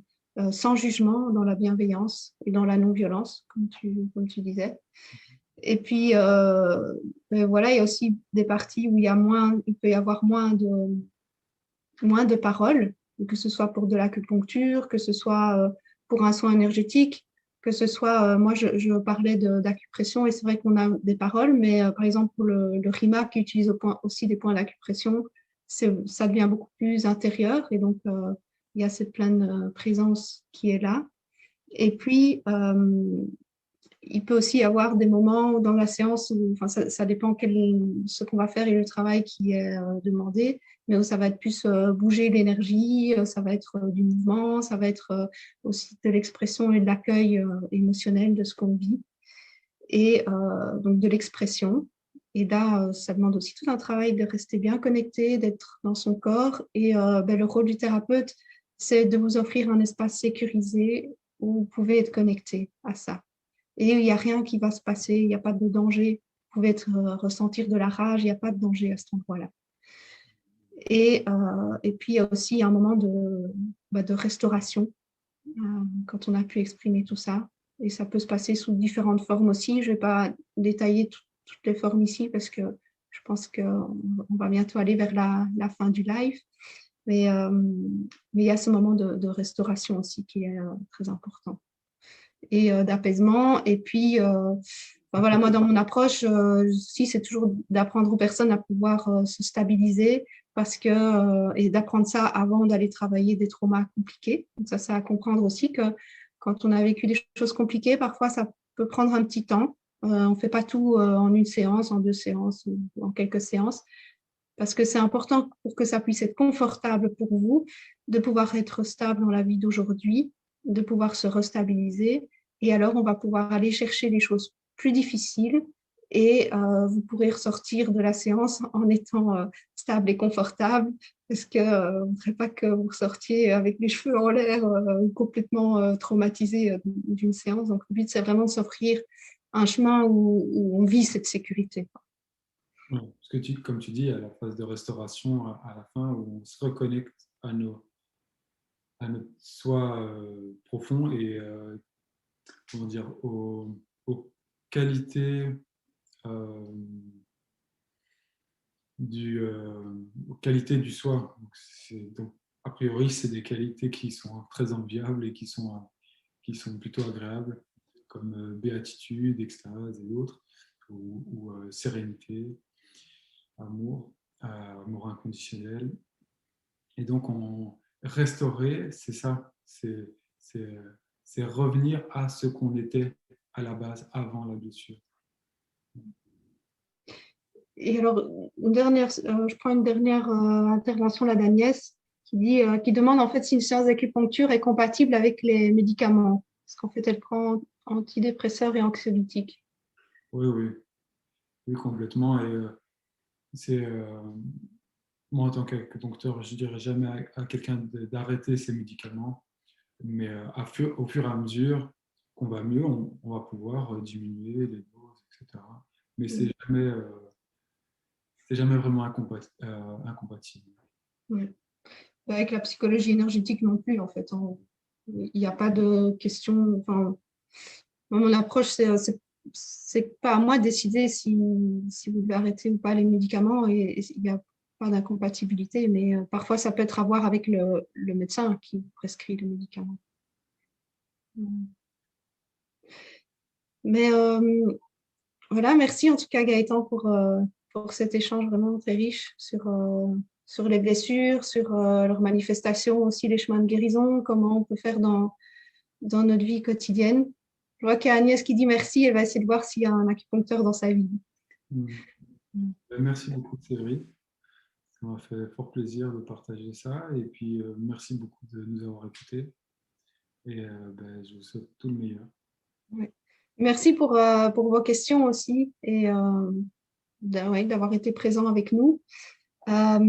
sans jugement, dans la bienveillance et dans la non-violence, comme tu disais. Et puis, voilà, il y a aussi des parties où il peut y avoir moins de paroles, que ce soit pour de l'acupuncture, que ce soit pour un soin énergétique, que ce soit, moi je parlais d'acupression et c'est vrai qu'on a des paroles, mais par exemple pour le RIMA qui utilise aussi des points d'acupression, ça devient beaucoup plus intérieur et donc il y a cette pleine présence qui est là. Et puis, il peut aussi y avoir des moments dans la séance où, enfin, ça dépend ce qu'on va faire et le travail qui est demandé, mais où ça va être plus bouger l'énergie, ça va être du mouvement, ça va être aussi de l'expression et de l'accueil émotionnel de ce qu'on vit, et donc de l'expression. Et là, ça demande aussi tout un travail de rester bien connecté, d'être dans son corps. Et le rôle du thérapeute, c'est de vous offrir un espace sécurisé où vous pouvez être connecté à ça. Et il n'y a rien qui va se passer, il n'y a pas de danger. Vous pouvez ressentir de la rage, il n'y a pas de danger à cet endroit-là. Et puis, il y a aussi un moment de restauration quand on a pu exprimer tout ça. Et ça peut se passer sous différentes formes aussi. Je ne vais pas détailler toutes les formes ici parce que je pense qu'on va bientôt aller vers la fin du live. Mais il y a ce moment de restauration aussi qui est très important. Et d'apaisement. Et puis, Voilà, moi, dans mon approche, si c'est toujours d'apprendre aux personnes à pouvoir se stabiliser et d'apprendre ça avant d'aller travailler des traumas compliqués. Donc ça, c'est à comprendre aussi que quand on a vécu des choses compliquées, parfois, ça peut prendre un petit temps. On ne fait pas tout en une séance, en 2 séances ou en quelques séances, parce que c'est important pour que ça puisse être confortable pour vous, de pouvoir être stable dans la vie d'aujourd'hui, de pouvoir se restabiliser. Et alors, on va pouvoir aller chercher les choses plus difficiles et vous pourrez ressortir de la séance en étant stable et confortable, parce que vous ne voudrez pas que vous ressortiez avec les cheveux en l'air, complètement traumatisé d'une séance. Donc, le but, c'est vraiment de s'offrir un chemin où on vit cette sécurité. Ouais, parce que comme tu dis, à la phase de restauration, à la fin, où on se reconnecte à notre soi profond et comment dire, aux qualités euh, aux qualités du soi. Donc, a priori, c'est des qualités qui sont très enviables et qui sont plutôt agréables, comme béatitude, extase et autres, ou sérénité, amour, amour inconditionnel. Et donc, restaurer, c'est ça, c'est revenir à ce qu'on était à la base, avant la blessure. Et alors, je prends une dernière intervention là d'Agnès qui demande en fait si une séance d'acupuncture est compatible avec les médicaments. Parce qu'en fait, elle prend antidépresseurs et anxiolytiques. Oui, oui, oui, complètement. Et c'est moi, en tant qu'acupuncteur, je ne dirais jamais à quelqu'un d'arrêter ses médicaments, mais au fur et à mesure qu'on va mieux, on va pouvoir diminuer les doses, etc. Mais c'est jamais vraiment incompatible. Ouais. Avec la psychologie énergétique non plus, en fait. Il n'y a pas de question. Enfin, mon approche, c'est pas à moi de décider si vous devez arrêter ou pas les médicaments et il n'y a pas d'incompatibilité, mais parfois ça peut être à voir avec le médecin qui vous prescrit le médicament. Mais voilà, merci en tout cas Gaëtan pour cet échange vraiment très riche sur les blessures, sur leurs manifestations, aussi les chemins de guérison, comment on peut faire dans notre vie quotidienne. Je vois qu'il y a Agnès qui dit merci, elle va essayer de voir s'il y a un acupuncteur dans sa vie. Merci beaucoup Cédric, ça m'a fait fort plaisir de partager ça et puis merci beaucoup de nous avoir écoutés et je vous souhaite tout le meilleur. Ouais. Merci pour vos questions aussi et d'avoir été présent avec nous. En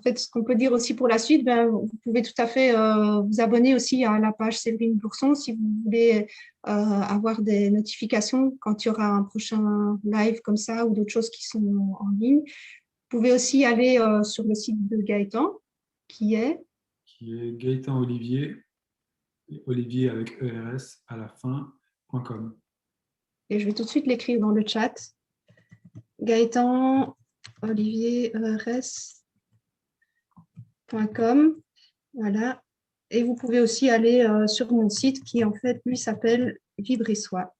fait, ce qu'on peut dire aussi pour la suite, vous pouvez tout à fait vous abonner aussi à la page Séverine Bourson si vous voulez avoir des notifications quand il y aura un prochain live comme ça ou d'autres choses qui sont en ligne. Vous pouvez aussi aller sur le site de Gaëtan, qui est Gaëtan Olivier, Olivier avec ERS à la fin.com. Et je vais tout de suite l'écrire dans le chat. Gaëtan Olivier ERS.com. Voilà. Et vous pouvez aussi aller sur mon site qui, en fait, lui, s'appelle Vibresoi.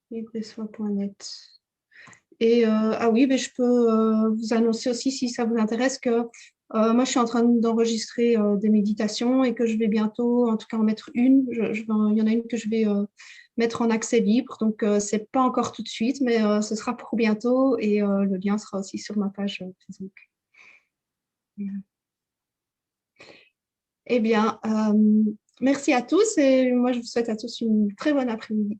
Vibresoi.net. Et oui, mais je peux vous annoncer aussi, si ça vous intéresse, que moi, je suis en train d'enregistrer des méditations et que je vais bientôt, en tout cas, en mettre une. Il y en a une que je vais mettre en accès libre. Donc, ce n'est pas encore tout de suite, mais ce sera pour bientôt. Et le lien sera aussi sur ma page Facebook. Eh bien, merci à tous et moi, je vous souhaite à tous une très bonne après-midi.